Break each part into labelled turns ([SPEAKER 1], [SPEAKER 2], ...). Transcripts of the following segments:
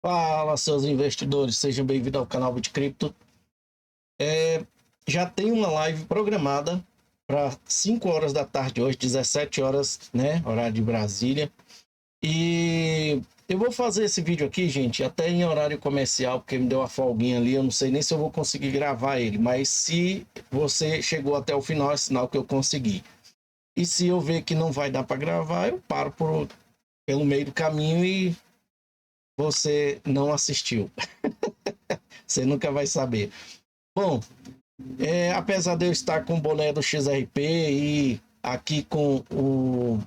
[SPEAKER 1] Fala, seus investidores, sejam bem-vindos ao canal Bitcripto. Já tem uma live programada para 5 horas da tarde hoje, 17 horas, né, horário de Brasília. E eu vou fazer esse vídeo aqui, gente, até em horário comercial, porque me deu uma folguinha ali, eu não sei nem se eu vou conseguir gravar ele, mas se você chegou até o final, é sinal que eu consegui. E se eu ver que não vai dar para gravar, eu paro pelo meio do caminho e você não assistiu. Você nunca vai saber. Bom, apesar de eu estar com o boné do XRP e aqui com o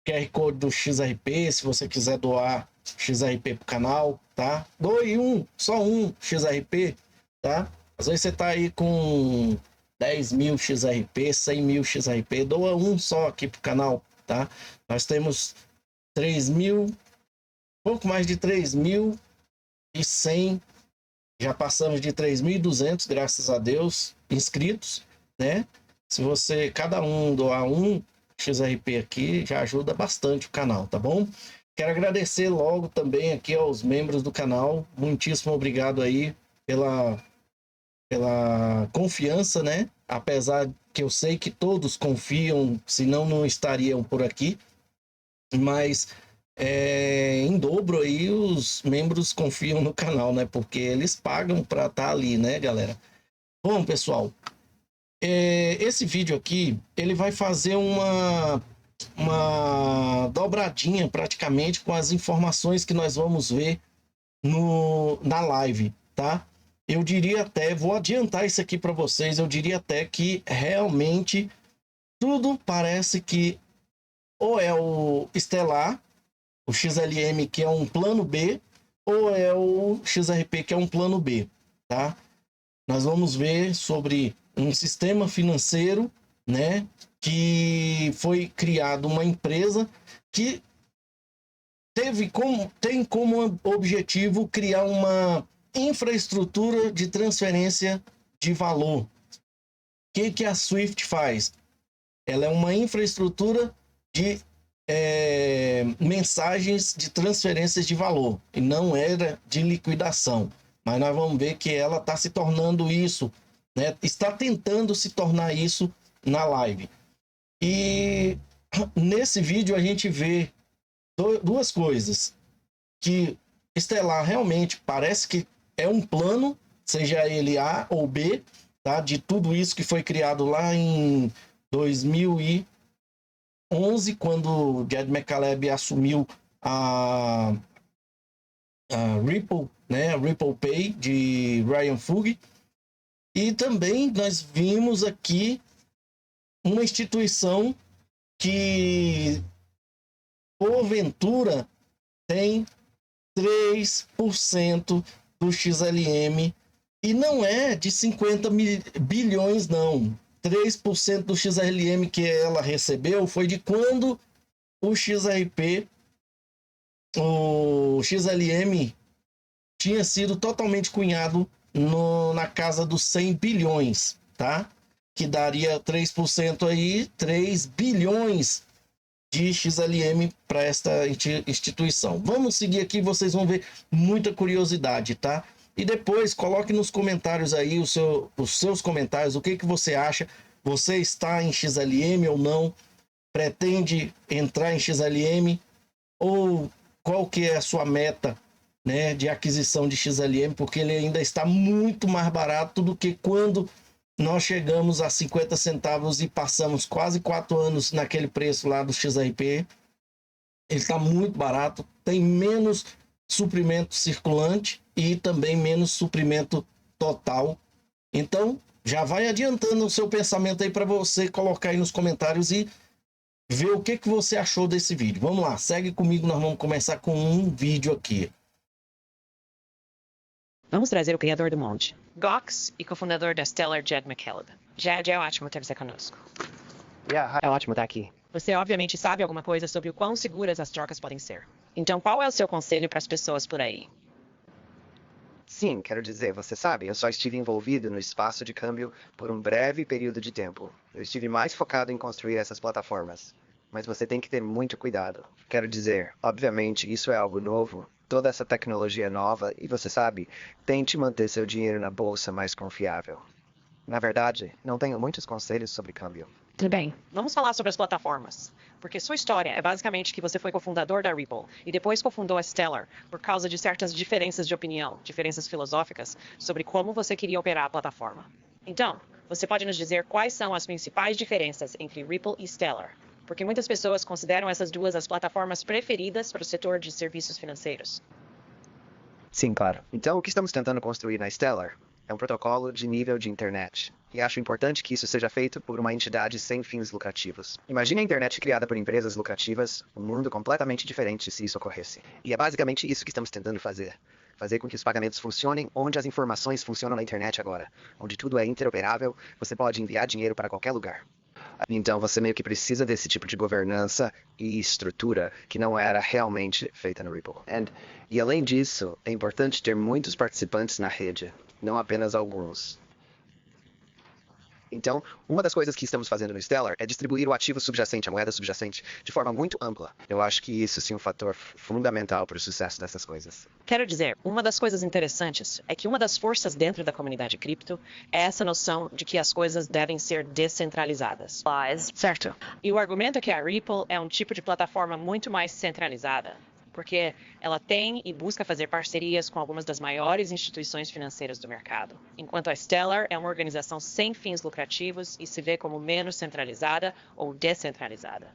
[SPEAKER 1] QR Code do XRP, se você quiser doar XRP pro canal, tá? Doe só um XRP, tá? Às vezes você tá aí com 10 mil XRP, 100 mil XRP, doa um só aqui pro canal, tá? Nós temos 3 mil, pouco mais de 3.100, já passamos de 3.200, graças a Deus, inscritos, né? Se você, cada um doar um XRP aqui, já ajuda bastante o canal, tá bom? Quero agradecer logo também aqui aos membros do canal, muitíssimo obrigado aí pela confiança, né? Apesar que eu sei que todos confiam, senão não estariam por aqui, mas em dobro aí os membros confiam no canal, né? Porque eles pagam para estar ali, né, galera? Bom, pessoal, esse vídeo aqui, ele vai fazer uma dobradinha praticamente com as informações que nós vamos ver na live, tá? Eu diria até, vou adiantar isso aqui para vocês, eu diria até que realmente tudo parece que ou é o Stellar, o XLM, que é um plano B, ou é o XRP, que é um plano B, tá? Nós vamos ver sobre um sistema financeiro, né, que foi criado uma empresa que tem como objetivo criar uma infraestrutura de transferência de valor. O que a Swift faz? Ela é uma infraestrutura de mensagens de transferências de valor e não era de liquidação, mas nós vamos ver que ela está se tornando isso, né? Está tentando se tornar isso na live. E nesse vídeo a gente vê duas coisas, que Stellar realmente parece que é um plano, seja ele A ou B, tá? De tudo isso que foi criado lá em 2011, quando Jed McCaleb assumiu a Ripple, né? A Ripple Pay de Ryan Fug. E também nós vimos aqui uma instituição que, porventura, tem 3% do XLM e não é de 50 bilhões, não. 3% do XLM que ela recebeu foi de quando o XRP, o XLM, tinha sido totalmente cunhado na casa dos 100 bilhões, tá? Que daria 3% aí, 3 bilhões de XLM para esta instituição. Vamos seguir aqui, vocês vão ver muita curiosidade, tá? E depois coloque nos comentários aí os seus comentários, o que você acha. Você está em XLM ou não? Pretende entrar em XLM? Ou qual que é a sua meta, né, de aquisição de XLM? Porque ele ainda está muito mais barato do que quando nós chegamos a 50 centavos e passamos quase 4 anos naquele preço lá do XRP. Ele está muito barato, tem menos suprimento circulante e também menos suprimento total. Então, já vai adiantando o seu pensamento aí para você colocar aí nos comentários e ver o que você achou desse vídeo. Vamos lá, segue comigo, nós vamos começar com um vídeo aqui.
[SPEAKER 2] Vamos trazer o criador do monte, Gox, e cofundador da Stellar, Jed McCaleb. Jed, é ótimo ter você conosco.
[SPEAKER 3] É ótimo estar aqui.
[SPEAKER 2] Você obviamente sabe alguma coisa sobre o quão seguras as trocas podem ser. Então, qual é o seu conselho para as pessoas por aí?
[SPEAKER 3] Sim, quero dizer, você sabe, eu só estive envolvido no espaço de câmbio por um breve período de tempo. Eu estive mais focado em construir essas plataformas. Mas você tem que ter muito cuidado. Quero dizer, obviamente, isso é algo novo. toda essa tecnologia nova e, você sabe, tente manter seu dinheiro na bolsa mais confiável. Na verdade, não tenho muitos conselhos sobre câmbio.
[SPEAKER 2] Tudo bem, vamos falar sobre as plataformas. Porque sua história é basicamente que você foi cofundador da Ripple e depois cofundou a Stellar por causa de certas diferenças de opinião, diferenças filosóficas, sobre como você queria operar a plataforma. Então, você pode nos dizer quais são as principais diferenças entre Ripple e Stellar? Porque muitas pessoas consideram essas duas as plataformas preferidas para o setor de serviços financeiros.
[SPEAKER 3] Sim, claro. Então, o que estamos tentando construir na Stellar é um protocolo de nível de internet. E acho importante que isso seja feito por uma entidade sem fins lucrativos. Imagine a internet criada por empresas lucrativas, um mundo completamente diferente se isso ocorresse. E é basicamente isso que estamos tentando fazer. Fazer com que os pagamentos funcionem onde as informações funcionam na internet agora. Onde tudo é interoperável, você pode enviar dinheiro para qualquer lugar. Então você meio que precisa desse tipo de governança e estrutura que não era realmente feita no Ripple. E além disso, é importante ter muitos participantes na rede, não apenas alguns. Então, uma das coisas que estamos fazendo no Stellar é distribuir o ativo subjacente, a moeda subjacente, de forma muito ampla. Eu acho que isso sim é um fator fundamental para o sucesso dessas coisas.
[SPEAKER 2] Quero dizer, uma das coisas interessantes é que uma das forças dentro da comunidade cripto é essa noção de que as coisas devem ser descentralizadas. Certo. E o argumento é que a Ripple é um tipo de plataforma muito mais centralizada, porque ela tem e busca fazer parcerias com algumas das maiores instituições financeiras do mercado, enquanto a Stellar é uma organização sem fins lucrativos e se vê como menos centralizada ou descentralizada.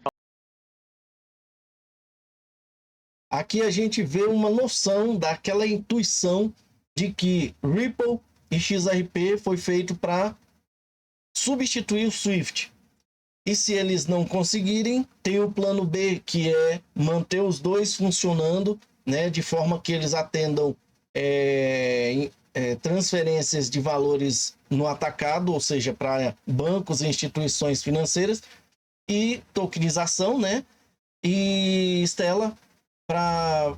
[SPEAKER 1] Aqui a gente vê uma noção daquela intuição de que Ripple e XRP foi feito para substituir o Swift. E se eles não conseguirem, tem o plano B, que é manter os dois funcionando, né, de forma que eles atendam transferências de valores no atacado, ou seja, para bancos e instituições financeiras, e tokenização, né, e Stellar para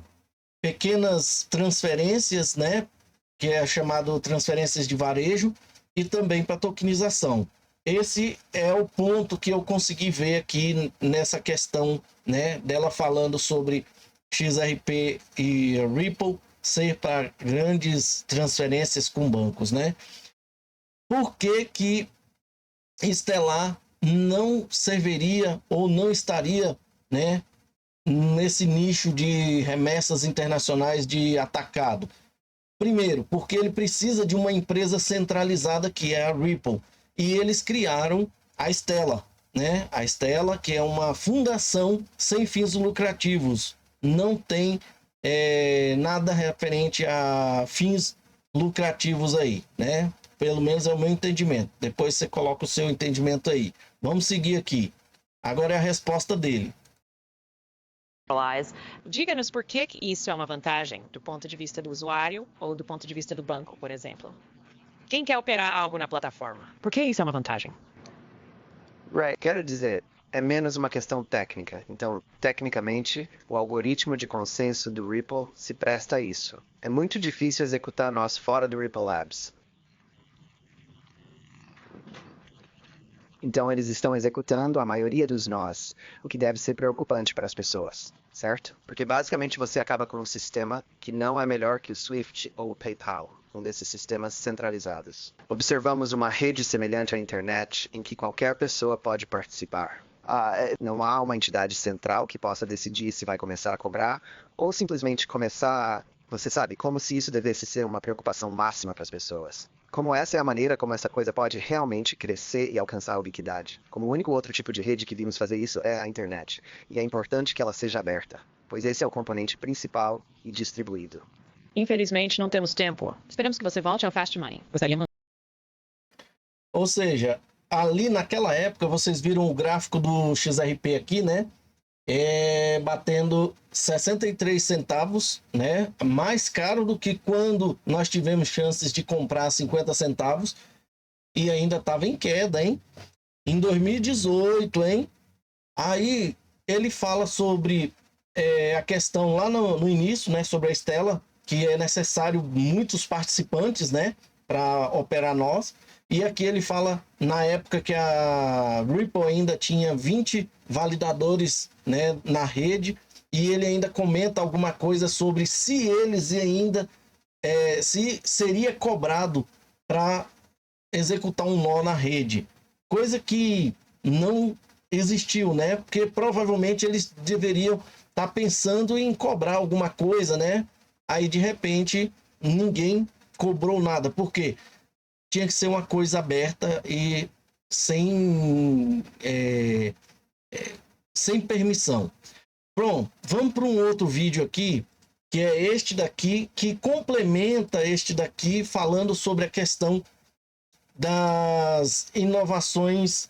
[SPEAKER 1] pequenas transferências, né, que é chamado transferências de varejo, e também para tokenização. Esse é o ponto que eu consegui ver aqui nessa questão, né, dela falando sobre XRP e Ripple ser para grandes transferências com bancos, né? Por que Stellar não serviria ou não estaria, né, nesse nicho de remessas internacionais de atacado? Primeiro, porque ele precisa de uma empresa centralizada que é a Ripple. E eles criaram a Stellar, né? A Stellar, que é uma fundação sem fins lucrativos. Não tem nada referente a fins lucrativos aí, né? Pelo menos é o meu entendimento. Depois você coloca o seu entendimento aí. Vamos seguir aqui. Agora é a resposta dele.
[SPEAKER 2] Diga-nos por que isso é uma vantagem do ponto de vista do usuário ou do ponto de vista do banco, por exemplo. Quem quer operar algo na plataforma? Por que isso é uma vantagem?
[SPEAKER 3] Quero dizer, é menos uma questão técnica. Então, tecnicamente, o algoritmo de consenso do Ripple se presta a isso. É muito difícil executar nós fora do Ripple Labs. Então, eles estão executando a maioria dos nós, o que deve ser preocupante para as pessoas, certo? Porque basicamente você acaba com um sistema que não é melhor que o Swift ou o PayPal, um desses sistemas centralizados. Observamos uma rede semelhante à internet em que qualquer pessoa pode participar. Não há uma entidade central que possa decidir se vai começar a cobrar ou simplesmente começar, você sabe, como se isso devesse ser uma preocupação máxima para as pessoas. Como essa é a maneira como essa coisa pode realmente crescer e alcançar a ubiquidade. Como o único outro tipo de rede que vimos fazer isso é a internet. E é importante que ela seja aberta, pois esse é o componente principal e distribuído.
[SPEAKER 2] Infelizmente, não temos tempo. Esperamos que você volte ao Fast Money.
[SPEAKER 1] Ou seja, ali naquela época, vocês viram o gráfico do XRP aqui, né? Batendo 63 centavos, né? Mais caro do que quando nós tivemos chances de comprar 50 centavos. E ainda estava em queda, hein? Em 2018, hein? Aí ele fala sobre a questão lá no início, né? Sobre a Stellar, que é necessário muitos participantes, né? Para operar nós. E aqui ele fala na época que a Ripple ainda tinha 20 validadores, né, na rede, e ele ainda comenta alguma coisa sobre se eles ainda se seria cobrado para executar um nó na rede, coisa que não existiu, né? Porque provavelmente eles deveriam estar pensando em cobrar alguma coisa, né? Aí de repente ninguém cobrou nada, porque tinha que ser uma coisa aberta e sem permissão. Pronto, vamos para um outro vídeo aqui, que é este daqui, que complementa este daqui, falando sobre a questão das inovações,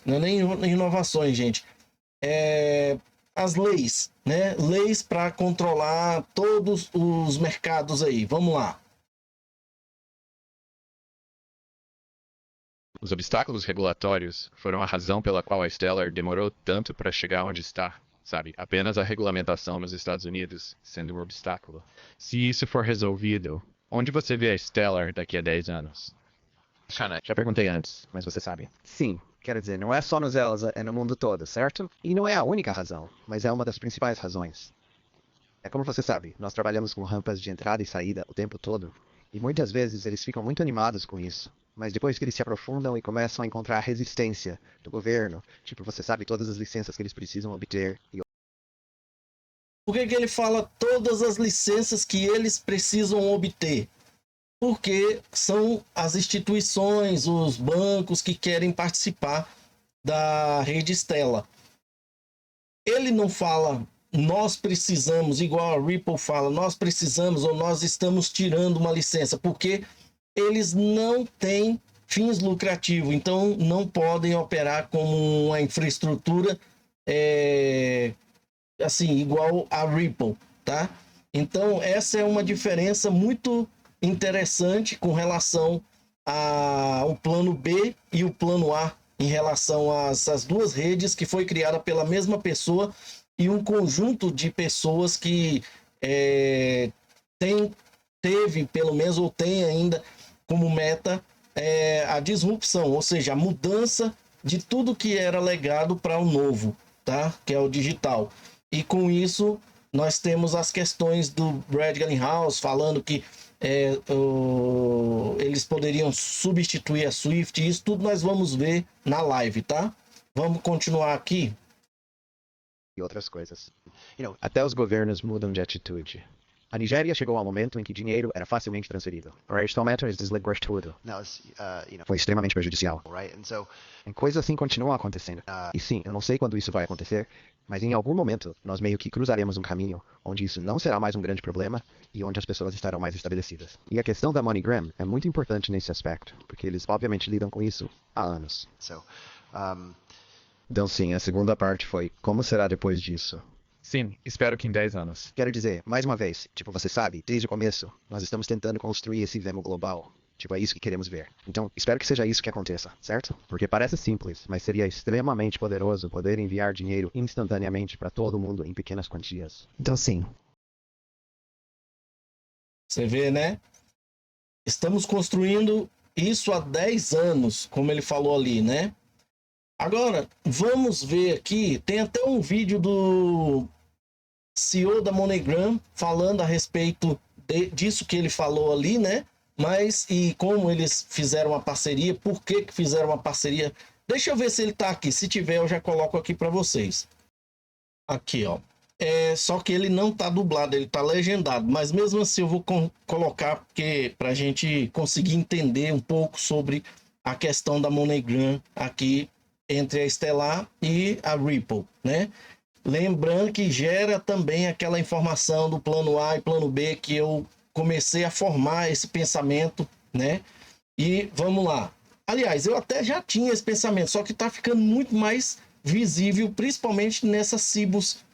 [SPEAKER 1] não é nem inovações, gente, as leis, né? Leis para controlar todos os mercados aí. Vamos lá.
[SPEAKER 4] Os obstáculos regulatórios foram a razão pela qual a Stellar demorou tanto para chegar onde está, sabe? Apenas a regulamentação nos Estados Unidos sendo um obstáculo. Se isso for resolvido, onde você vê a Stellar daqui a 10 anos? Já perguntei antes, mas você sabe.
[SPEAKER 3] Sim, quero dizer, não é só nos Elsa, é no mundo todo, certo? E não é a única razão, mas é uma das principais razões. É como você sabe, nós trabalhamos com rampas de entrada e saída o tempo todo, e muitas vezes eles ficam muito animados com isso. Mas depois que eles se aprofundam e começam a encontrar resistência do governo, tipo, você sabe todas as licenças que eles precisam obter.
[SPEAKER 1] Por que ele fala todas as licenças que eles precisam obter? Porque são as instituições, os bancos que querem participar da rede Stellar. Ele não fala, nós precisamos, igual a Ripple fala, nós precisamos ou nós estamos tirando uma licença, porque eles não têm fins lucrativos, então não podem operar como uma infraestrutura assim, igual a Ripple, tá? Então essa é uma diferença muito interessante com relação ao plano B e o plano A, em relação a essas duas redes que foi criada pela mesma pessoa e um conjunto de pessoas que teve, pelo menos, ou tem ainda como meta a disrupção, ou seja, a mudança de tudo que era legado para o novo, tá? Que é o digital. E com isso, nós temos as questões do Brad Garlinghouse falando que eles poderiam substituir a Swift. Isso tudo nós vamos ver na live, tá? Vamos continuar aqui.
[SPEAKER 3] E outras coisas. Até os governos mudam de atitude. A Nigéria chegou ao momento em que dinheiro era facilmente transferido. O Rachel Matters desligou tudo. Foi extremamente prejudicial. E coisas assim continuam acontecendo. E sim, eu não sei quando isso vai acontecer, mas em algum momento nós meio que cruzaremos um caminho onde isso não será mais um grande problema e onde as pessoas estarão mais estabelecidas. E a questão da MoneyGram é muito importante nesse aspecto, porque eles obviamente lidam com isso há anos. Então sim, a segunda parte foi, como será depois disso?
[SPEAKER 4] Sim, espero que em 10 anos.
[SPEAKER 3] Quero dizer, mais uma vez, você sabe, desde o começo, nós estamos tentando construir esse Vemo global. É isso que queremos ver. Então, espero que seja isso que aconteça, certo? Porque parece simples, mas seria extremamente poderoso poder enviar dinheiro instantaneamente para todo mundo em pequenas quantias. Então, sim.
[SPEAKER 1] Você vê, né? Estamos construindo isso há 10 anos, como ele falou ali, né? Agora, vamos ver aqui, tem até um vídeo do CEO da MoneyGram falando a respeito disso que ele falou ali, né? Mas, e como eles fizeram uma parceria, por que fizeram uma parceria? Deixa eu ver se ele tá aqui, se tiver eu já coloco aqui para vocês. Aqui, ó. Só que ele não tá dublado, ele tá legendado, mas mesmo assim eu vou colocar porque pra gente conseguir entender um pouco sobre a questão da MoneyGram aqui entre a Stellar e a Ripple, né? Lembrando que gera também aquela informação do plano A e plano B que eu comecei a formar esse pensamento, né? E vamos lá. Aliás, eu até já tinha esse pensamento, só que tá ficando muito mais visível, principalmente nessa Cibus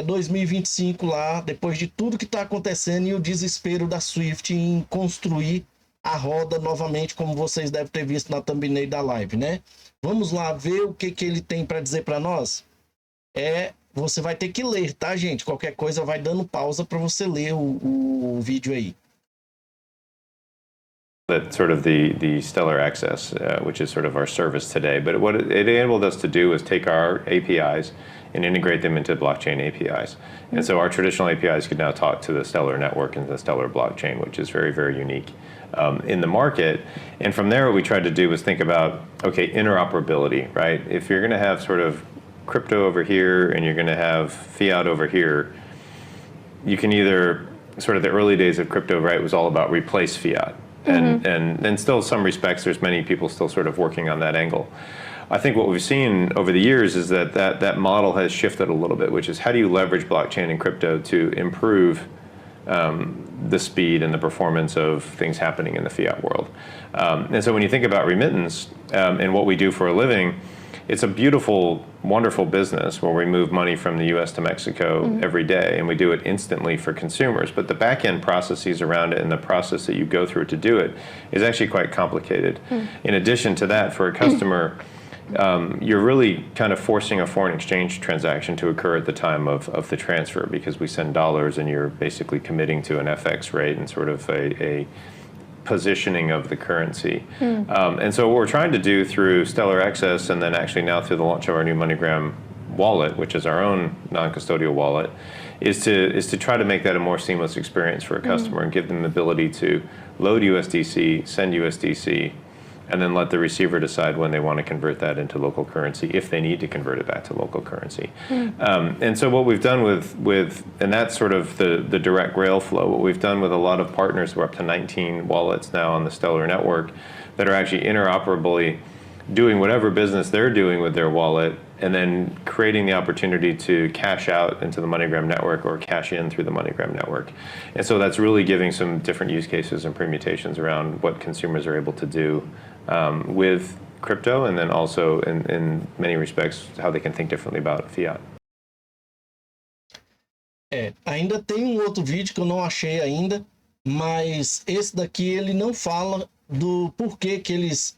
[SPEAKER 1] 2025 lá, depois de tudo que tá acontecendo e o desespero da Swift em construir a roda novamente, como vocês devem ter visto na thumbnail da live, né? Vamos lá ver o que ele tem para dizer para nós. Você vai ter que ler, tá, gente? Qualquer coisa vai dando pausa para você ler o vídeo aí.
[SPEAKER 5] That sort of the Stellar Access, which is sort of our service today. But what it enabled us to do is take our APIs and integrate them into blockchain APIs. And so our traditional APIs could now talk to the Stellar network and the Stellar blockchain, which is very, very unique in the market. And from there, what we tried to do was think about, okay, interoperability, right? If you're going to have sort of crypto over here and you're going to have fiat over here, you can either, sort of the early days of crypto, right, was all about replace fiat. And still in some respects, there's many people still sort of working on that angle. I think what we've seen over the years is that model has shifted a little bit, which is how do you leverage blockchain and crypto to improve the speed and the performance of things happening in the fiat world. And so when you think about remittance and what we do for a living, it's a beautiful, wonderful business where we move money from the US to Mexico every day, and we do it instantly for consumers. But the back-end processes around it and the process that you go through to do it is actually quite complicated. In addition to that, for a customer, you're really kind of forcing a foreign exchange transaction to occur at the time of the transfer, because we send dollars and you're basically committing to an FX rate and sort of a positioning of the currency. And so what we're trying to do through Stellar Access, and then actually now through the launch of our new MoneyGram wallet, which is our own non-custodial wallet, is to try to make that a more seamless experience for a customer and give them the ability to load USDC, send USDC, and then let the receiver decide when they want to convert that into local currency, if they need to convert it back to local currency. And so what we've done and that's sort of the direct rail flow, what we've done with a lot of partners, we're up to 19 wallets now on the Stellar network that are actually interoperably doing whatever business they're doing with their wallet, and then creating the opportunity to cash out into the MoneyGram network or cash in through the MoneyGram network. And so that's really giving some different use cases and permutations around what consumers are able to do with crypto, and then also in many respects how they can think differently about fiat.
[SPEAKER 1] Ainda tem um outro vídeo que eu não achei ainda, mas esse daqui ele não fala do porquê que eles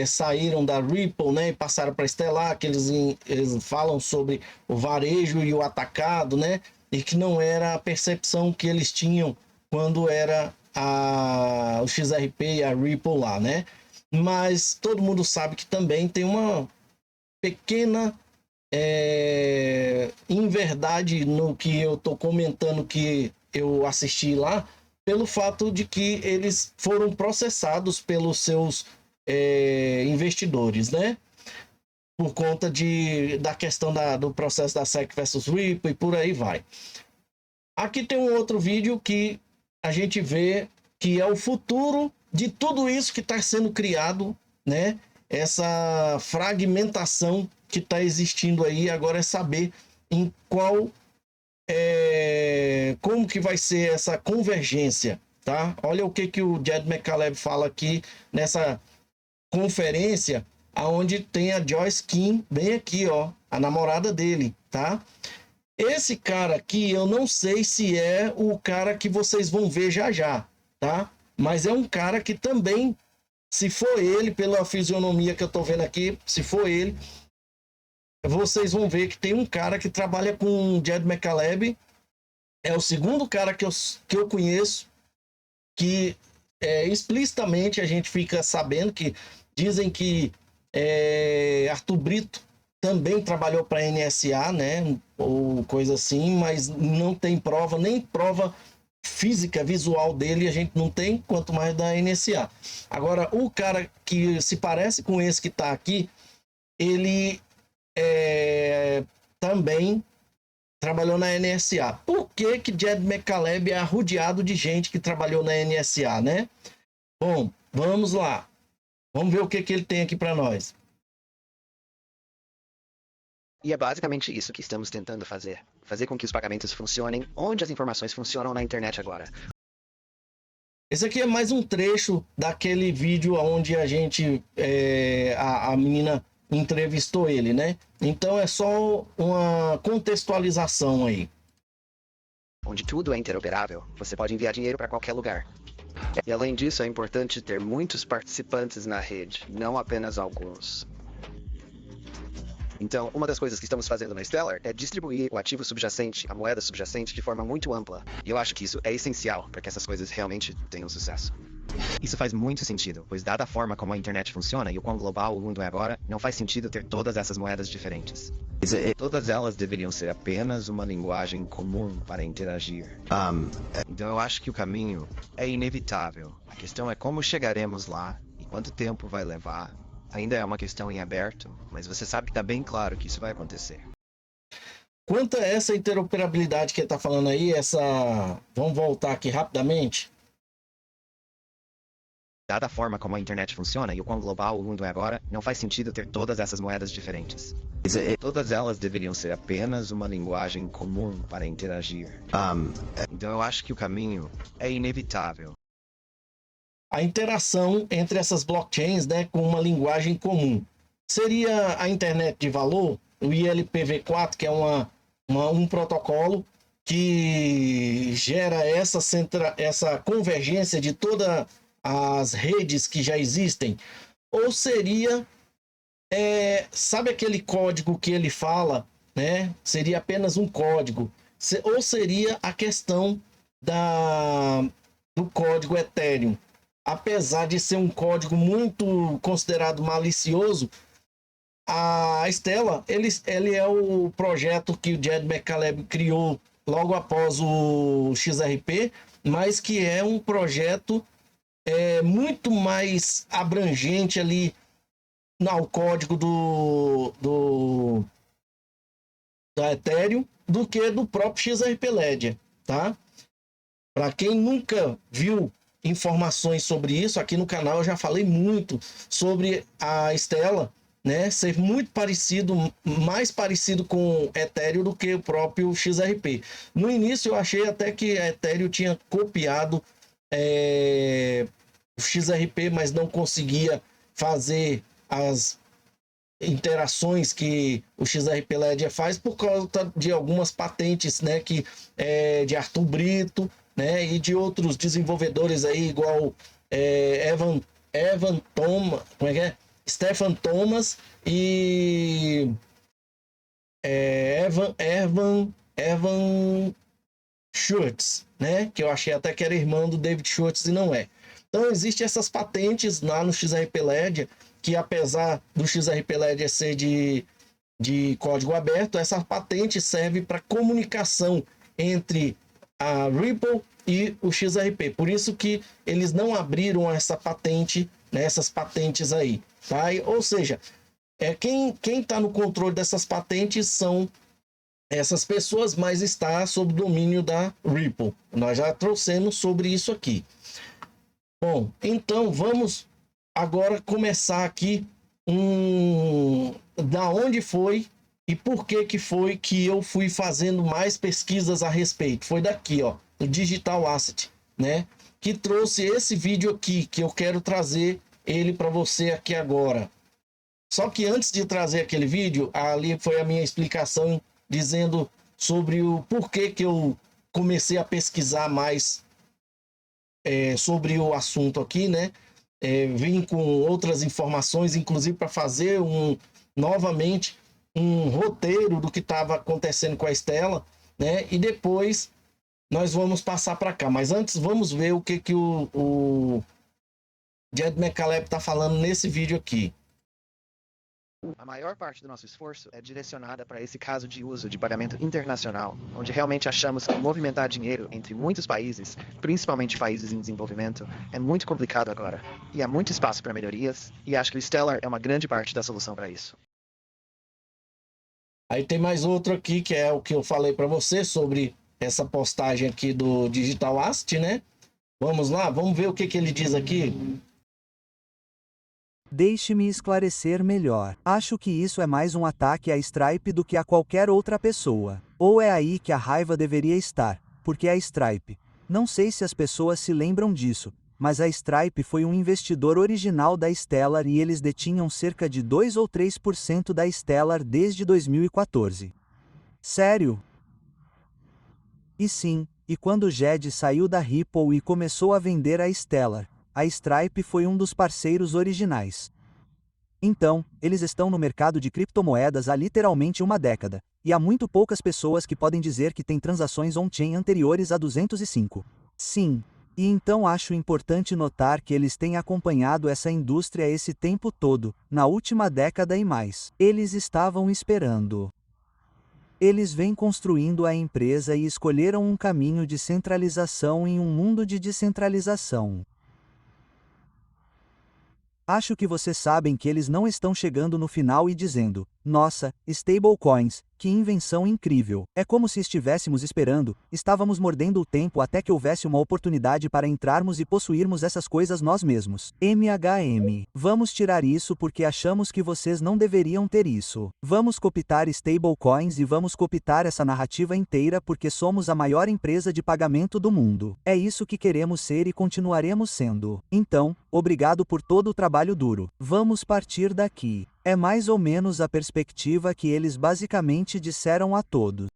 [SPEAKER 1] saíram da Ripple, né, e passaram para Stellar, que eles falam sobre o varejo e o atacado, né, e que não era a percepção que eles tinham quando era o XRP e a Ripple lá, né. Mas todo mundo sabe que também tem uma pequena inverdade no que eu tô comentando, que eu assisti lá, pelo fato de que eles foram processados pelos seus investidores, né? Por conta da questão do processo da SEC versus Ripple e por aí vai. Aqui tem um outro vídeo que a gente vê que é o futuro de tudo isso que está sendo criado, né? Essa fragmentação que está existindo aí. Agora é saber em qual como que vai ser essa convergência, tá? Olha o que o Jed McCaleb fala aqui nessa conferência, aonde tem a Joyce Kim, bem aqui, ó, a namorada dele, tá? Esse cara aqui, eu não sei se é o cara que vocês vão ver já já, tá? Mas é um cara que também, se for ele, pela fisionomia que eu tô vendo aqui, se for ele, vocês vão ver que tem um cara que trabalha com o Jed McCaleb, é o segundo cara que eu conheço, que explicitamente a gente fica sabendo que dizem que Arthur Brito também trabalhou para a NSA, né, ou coisa assim, mas não tem prova, nem prova física, visual dele a gente não tem, quanto mais da NSA. Agora, o cara que se parece com esse que está aqui, ele também trabalhou na NSA. Por que Jed McCaleb é arrodeado de gente que trabalhou na NSA, né? Bom, vamos lá. Vamos ver o que ele tem aqui para nós.
[SPEAKER 3] E é basicamente isso que estamos tentando fazer. Fazer com que os pagamentos funcionem onde as informações funcionam na internet agora.
[SPEAKER 1] Esse aqui é mais um trecho daquele vídeo onde a gente, a menina entrevistou ele, né? Então é só uma contextualização aí.
[SPEAKER 3] Onde tudo é interoperável, você pode enviar dinheiro para qualquer lugar. E além disso, é importante ter muitos participantes na rede, não apenas alguns. Então, uma das coisas que estamos fazendo na Stellar é distribuir o ativo subjacente, a moeda subjacente, de forma muito ampla. E eu acho que isso é essencial para que essas coisas realmente tenham sucesso. Isso faz muito sentido, pois dada a forma como a internet funciona e o quão global o mundo é agora, não faz sentido ter todas essas moedas diferentes. Todas elas deveriam ser apenas uma linguagem comum para interagir. Então eu acho que o caminho é inevitável. A questão é como chegaremos lá e quanto tempo vai levar. Ainda é uma questão em aberto, mas você sabe que está bem claro que isso vai acontecer.
[SPEAKER 1] Quanto a essa interoperabilidade que ele está falando aí, vamos voltar aqui rapidamente.
[SPEAKER 3] Dada a forma como a internet funciona e o quão global o mundo é agora, não faz sentido ter todas essas moedas diferentes. Todas elas deveriam ser apenas uma linguagem comum para interagir. Então eu acho que o caminho é inevitável.
[SPEAKER 1] A interação entre essas blockchains, né, com uma linguagem comum. Seria a internet de valor, o ILPv4, que é um protocolo que gera essa convergência de todas as redes que já existem? Ou seria, sabe aquele código que ele fala, né? Seria apenas um código? Ou seria a questão do código Ethereum? Apesar de ser um código muito considerado malicioso, a Stellar, ele é o projeto que o Jed McCaleb criou logo após o XRP, mas que é um projeto muito mais abrangente ali no código da Ethereum do que do próprio XRP Ledger, tá? Para quem nunca viu informações sobre isso, aqui no canal eu já falei muito sobre a Stellar, né, ser muito parecido, mais parecido com Ethereum do que o próprio XRP. No início eu achei até que a Ethereum tinha copiado o XRP, mas não conseguia fazer as interações que o XRP Ledger faz por causa de algumas patentes, né, de Arthur Brito, né, e de outros desenvolvedores aí, igual Evan Thomas, como é que é? Stefan Thomas e Evan Schultz, né? Que eu achei até que era irmão do David Schultz e não é. Então, existem essas patentes lá no XRP Ledger, que apesar do XRP Ledger ser de código aberto, essa patente serve para comunicação entre a Ripple e o XRP. Por isso que eles não abriram essa patente, né, essas patentes aí. Tá? Ou seja, quem está no controle dessas patentes são essas pessoas, mas está sob domínio da Ripple. Nós já trouxemos sobre isso aqui. Bom, então vamos agora começar aqui da onde foi e por que foi que eu fui fazendo mais pesquisas a respeito. Foi daqui, ó, do Digital Asset, né? Que trouxe esse vídeo aqui, que eu quero trazer ele para você aqui agora. Só que antes de trazer aquele vídeo, ali foi a minha explicação dizendo sobre o porquê que eu comecei a pesquisar mais sobre o assunto aqui, né? Vim com outras informações, inclusive para fazer novamente um roteiro do que estava acontecendo com a Stellar, né? E depois nós vamos passar para cá. Mas antes vamos ver o que o Jed McCaleb está falando nesse vídeo aqui.
[SPEAKER 3] A maior parte do nosso esforço é direcionada para esse caso de uso de pagamento internacional, onde realmente achamos que movimentar dinheiro entre muitos países, principalmente países em desenvolvimento, é muito complicado agora. E há muito espaço para melhorias, e acho que o Stellar é uma grande parte da solução para isso.
[SPEAKER 1] Aí tem mais outro aqui, que é o que eu falei para você sobre essa postagem aqui do Digital Asset, né? Vamos lá, vamos ver o que ele diz aqui.
[SPEAKER 6] Deixe-me esclarecer melhor. Acho que isso é mais um ataque à Stripe do que a qualquer outra pessoa. Ou é aí que a raiva deveria estar, porque a Stripe. Não sei se as pessoas se lembram disso, mas a Stripe foi um investidor original da Stellar e eles detinham cerca de 2 ou 3% da Stellar desde 2014. Sério? E sim, e quando o Jed saiu da Ripple e começou a vender a Stellar, a Stripe foi um dos parceiros originais. Então, eles estão no mercado de criptomoedas há literalmente uma década, e há muito poucas pessoas que podem dizer que têm transações on-chain anteriores a 205. Sim, E então acho importante notar que eles têm acompanhado essa indústria esse tempo todo, na última década e mais. Eles estavam esperando. Eles vêm construindo a empresa e escolheram um caminho de centralização em um mundo de descentralização. Acho que vocês sabem que eles não estão chegando no final e dizendo: nossa, stablecoins, que invenção incrível. É como se estivéssemos esperando, estávamos mordendo o tempo até que houvesse uma oportunidade para entrarmos e possuirmos essas coisas nós mesmos. MHM. Vamos tirar isso porque achamos que vocês não deveriam ter isso. Vamos copiar stablecoins e vamos copiar essa narrativa inteira porque somos a maior empresa de pagamento do mundo. É isso que queremos ser e continuaremos sendo. Então, obrigado por todo o trabalho duro. Vamos partir daqui. É mais ou menos a perspectiva que eles basicamente disseram a todos.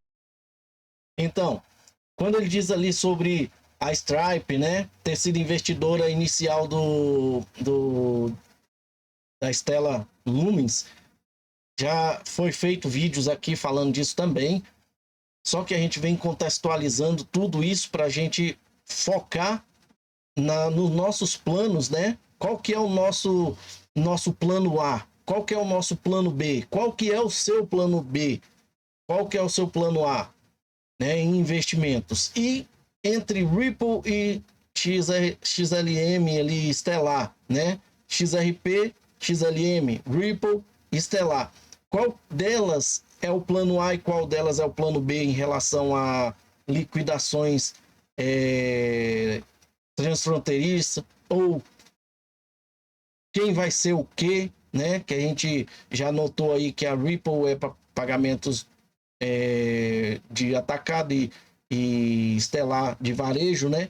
[SPEAKER 1] Então, quando ele diz ali sobre a Stripe, né, ter sido investidora inicial da Stellar Lumens, já foi feito vídeos aqui falando disso também, só que a gente vem contextualizando tudo isso para a gente focar nos nossos planos, né? Qual que é o nosso plano A? Qual que é o nosso plano B? Qual que é o seu plano B? Qual que é o seu plano A, né, em investimentos? E entre Ripple e XLM ali, Stellar, né? XRP, XLM, Ripple e Stellar. Qual delas é o plano A e qual delas é o plano B em relação a liquidações transfronteiriças, ou quem vai ser o quê, né? Que a gente já notou aí que a Ripple é para pagamentos de atacado e Stellar de varejo, né?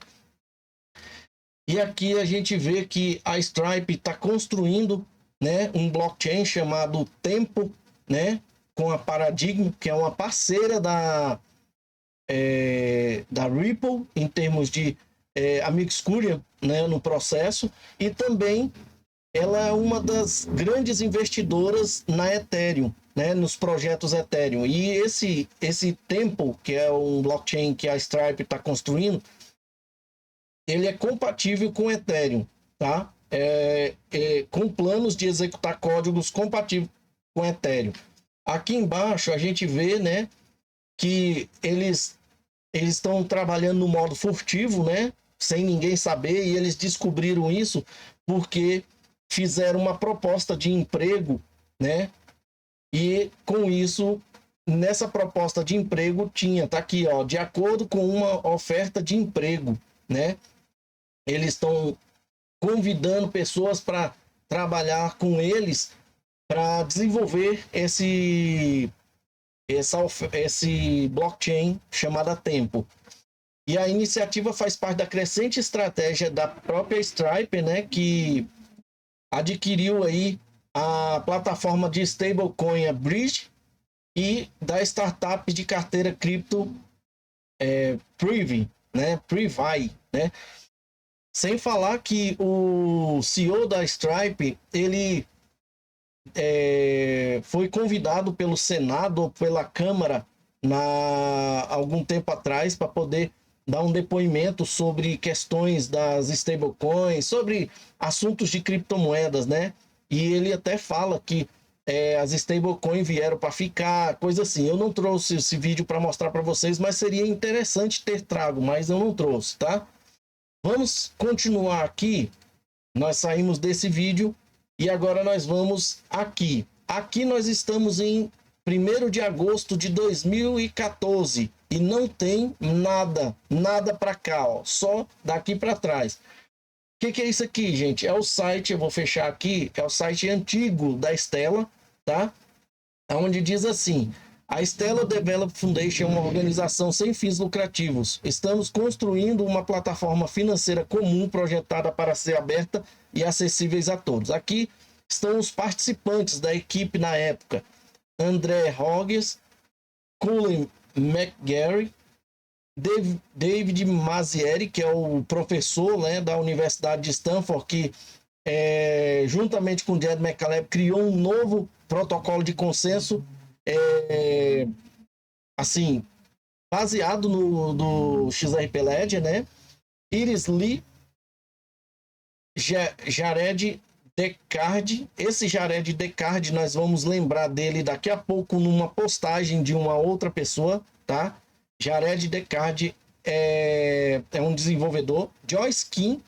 [SPEAKER 1] E aqui a gente vê que a Stripe está construindo, né, um blockchain chamado Tempo, né, com a Paradigm, que é uma parceira da Ripple em termos de amixcúria, né, no processo, e também ela é uma das grandes investidoras na Ethereum, né, nos projetos Ethereum. E esse Tempo, que é um blockchain que a Stripe está construindo, ele é compatível com Ethereum, tá? Com planos de executar códigos compatíveis com Ethereum. Aqui embaixo a gente vê, né, que eles estão trabalhando no modo furtivo, né, sem ninguém saber, e eles descobriram isso porque fizeram uma proposta de emprego, né? E com isso, nessa proposta de emprego tá aqui, ó, de acordo com uma oferta de emprego, né? Eles estão convidando pessoas para trabalhar com eles para desenvolver esse blockchain chamado Tempo. E a iniciativa faz parte da crescente estratégia da própria Stripe, né, que adquiriu aí a plataforma de stablecoin, a Bridge, e da startup de carteira cripto Privy, né, né? Sem falar que o CEO da Stripe, ele foi convidado pelo Senado ou pela Câmara algum tempo atrás para poder dar um depoimento sobre questões das stablecoins, sobre assuntos de criptomoedas, né? E ele até fala que as stablecoins vieram para ficar, coisa assim. Eu não trouxe esse vídeo para mostrar para vocês, mas seria interessante ter trago, mas eu não trouxe, tá? Vamos continuar aqui. Nós saímos desse vídeo e agora nós vamos aqui. Aqui nós estamos em 1º de agosto de 2014 e não tem nada para cá, ó, só daqui para trás. O que é isso aqui, gente? É o site, eu vou fechar aqui, é o site antigo da Stellar, tá? Onde diz assim: a Stellar Development Foundation é uma organização sem fins lucrativos. Estamos construindo uma plataforma financeira comum projetada para ser aberta e acessíveis a todos. Aqui estão os participantes da equipe na época: André Hodges, Colin McGarry, David Mazzieri, que é o professor, né, da Universidade de Stanford, que juntamente com Jed McCaleb criou um novo protocolo de consenso assim, baseado no XRP Ledger, né? Iris Lee, Jared Deckard. Esse Jared Deckard, nós vamos lembrar dele daqui a pouco numa postagem de uma outra pessoa, tá? Jared Deckard é um desenvolvedor. Joyce Kim,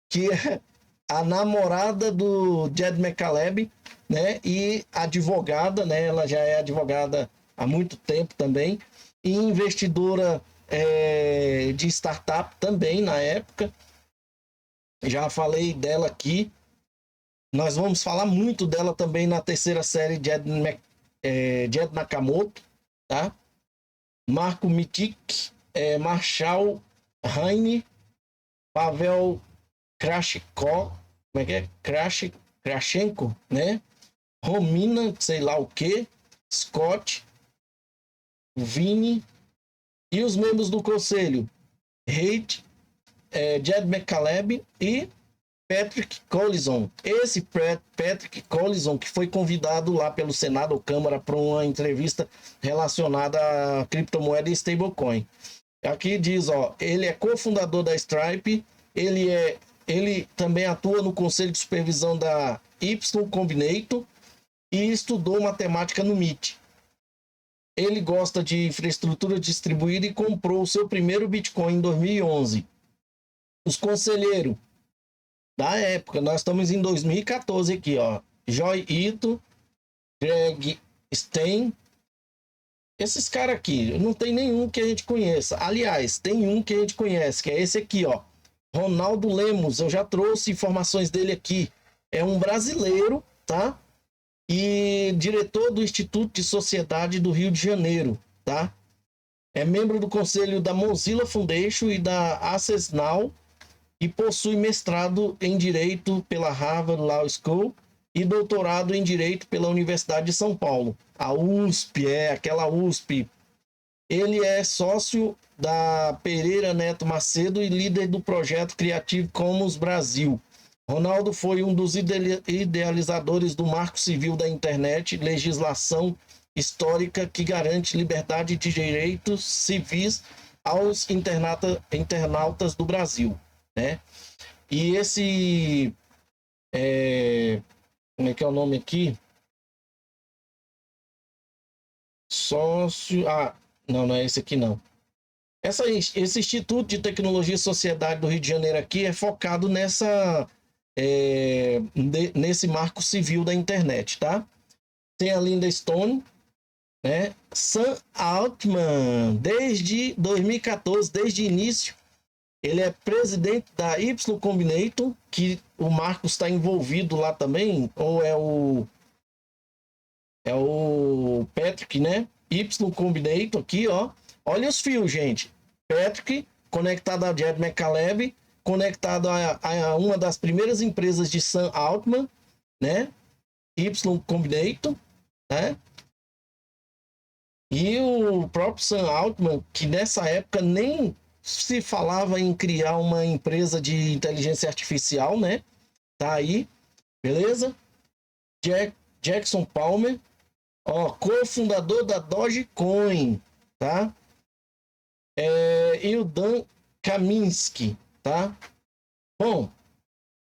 [SPEAKER 1] que é a namorada do Jed McCaleb, né? E advogada, né? Ela já é advogada há muito tempo também. E investidora de startup também na época. Já falei dela aqui. Nós vamos falar muito dela também na terceira série de Jed Nakamoto, tá? Marco Mitic, Marshall Heine, Pavel Krashko, como é que é? Krashenko, né? Romina, sei lá o que, Scott, Vini e os membros do conselho, Reid, Jed McCaleb e Patrick Collison. Esse Patrick Collison que foi convidado lá pelo Senado ou Câmara para uma entrevista relacionada a criptomoeda e stablecoin. Aqui diz, ó, ele é cofundador da Stripe, ele também atua no conselho de supervisão da Y Combinator e estudou matemática no MIT. Ele gosta de infraestrutura distribuída e comprou o seu primeiro Bitcoin em 2011. Os conselheiros da época, nós estamos em 2014 aqui, ó. Joy Ito, Greg Stein. Esses caras aqui, não tem nenhum que a gente conheça. Aliás, tem um que a gente conhece, que é esse aqui, ó. Ronaldo Lemos, eu já trouxe informações dele aqui. É um brasileiro, tá? E diretor do Instituto de Sociedade do Rio de Janeiro, tá? É membro do conselho da Mozilla Foundation e da Access Now e possui mestrado em Direito pela Harvard Law School e doutorado em Direito pela Universidade de São Paulo. A USP, aquela USP. Ele é sócio da Pereira Neto Macedo e líder do projeto Creative Commons Brasil. Ronaldo foi um dos idealizadores do Marco Civil da Internet, legislação histórica que garante liberdade de direitos civis aos internautas do Brasil, né? E esse como é que é o nome aqui? Sócio... não é esse aqui não. Esse Instituto de Tecnologia e Sociedade do Rio de Janeiro aqui é focado nesse marco civil da internet, tá? Tem a Linda Stone, né? Sam Altman, desde 2014, desde o início, ele é presidente da Y Combinator, que o Marcos está envolvido lá também, ou é o Patrick, né? Y Combinator aqui, ó. Olha os fios, gente. Patrick, conectado a Jed McCaleb, conectado a uma das primeiras empresas de Sam Altman, né? Y Combinator, né? E o próprio Sam Altman, que nessa época nem se falava em criar uma empresa de inteligência artificial, né? Tá aí, beleza? Jackson Palmer, ó, cofundador da Dogecoin, tá? E o Dan Kaminsky, tá? Bom,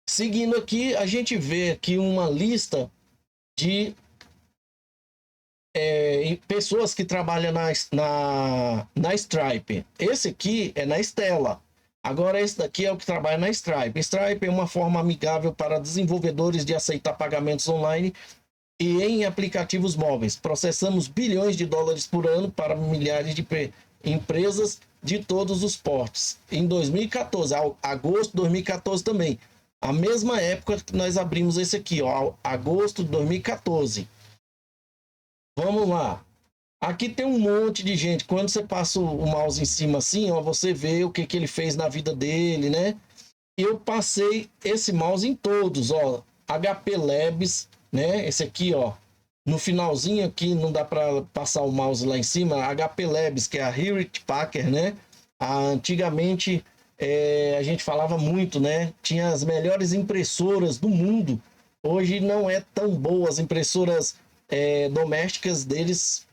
[SPEAKER 1] seguindo aqui, a gente vê aqui uma lista de pessoas que trabalham na Stripe. Esse aqui é na Stella. Agora esse daqui é o que trabalha na Stripe. Stripe é uma forma amigável para desenvolvedores de aceitar pagamentos online e em aplicativos móveis. Processamos bilhões de dólares por ano para milhares de empresas de todos os portes. Em 2014, agosto de 2014 também. A mesma época que nós abrimos esse aqui, ó, agosto de 2014. Vamos lá. Aqui tem um monte de gente. Quando você passa o mouse em cima assim, ó, você vê o que ele fez na vida dele, né? Eu passei esse mouse em todos, ó. HP Labs, né? Esse aqui, ó. No finalzinho aqui, não dá para passar o mouse lá em cima. HP Labs, que é a Hewlett Packard, né? Antigamente, a gente falava muito, né? Tinha as melhores impressoras do mundo. Hoje não é tão boa. As impressoras domésticas deles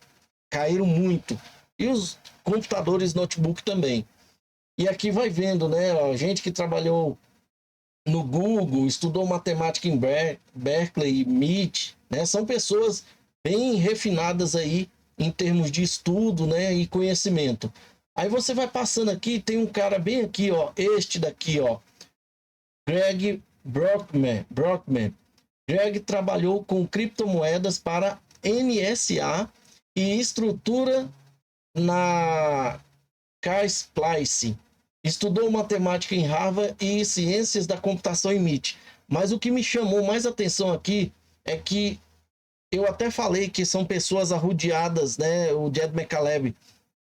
[SPEAKER 1] caíram muito. E os computadores notebook também. E aqui vai vendo, né? Ó, gente que trabalhou no Google, estudou matemática em Berkeley, MIT, né? São pessoas bem refinadas aí em termos de estudo, né? E conhecimento. Aí você vai passando aqui, tem um cara bem aqui, ó, este daqui, ó, Greg Brockman. Greg trabalhou com criptomoedas para NSA e estrutura na K-Splice. Estudou matemática em Harvard e ciências da computação em MIT. Mas o que me chamou mais atenção aqui é que eu até falei que são pessoas arrodeadas, né? O Jed McCaleb.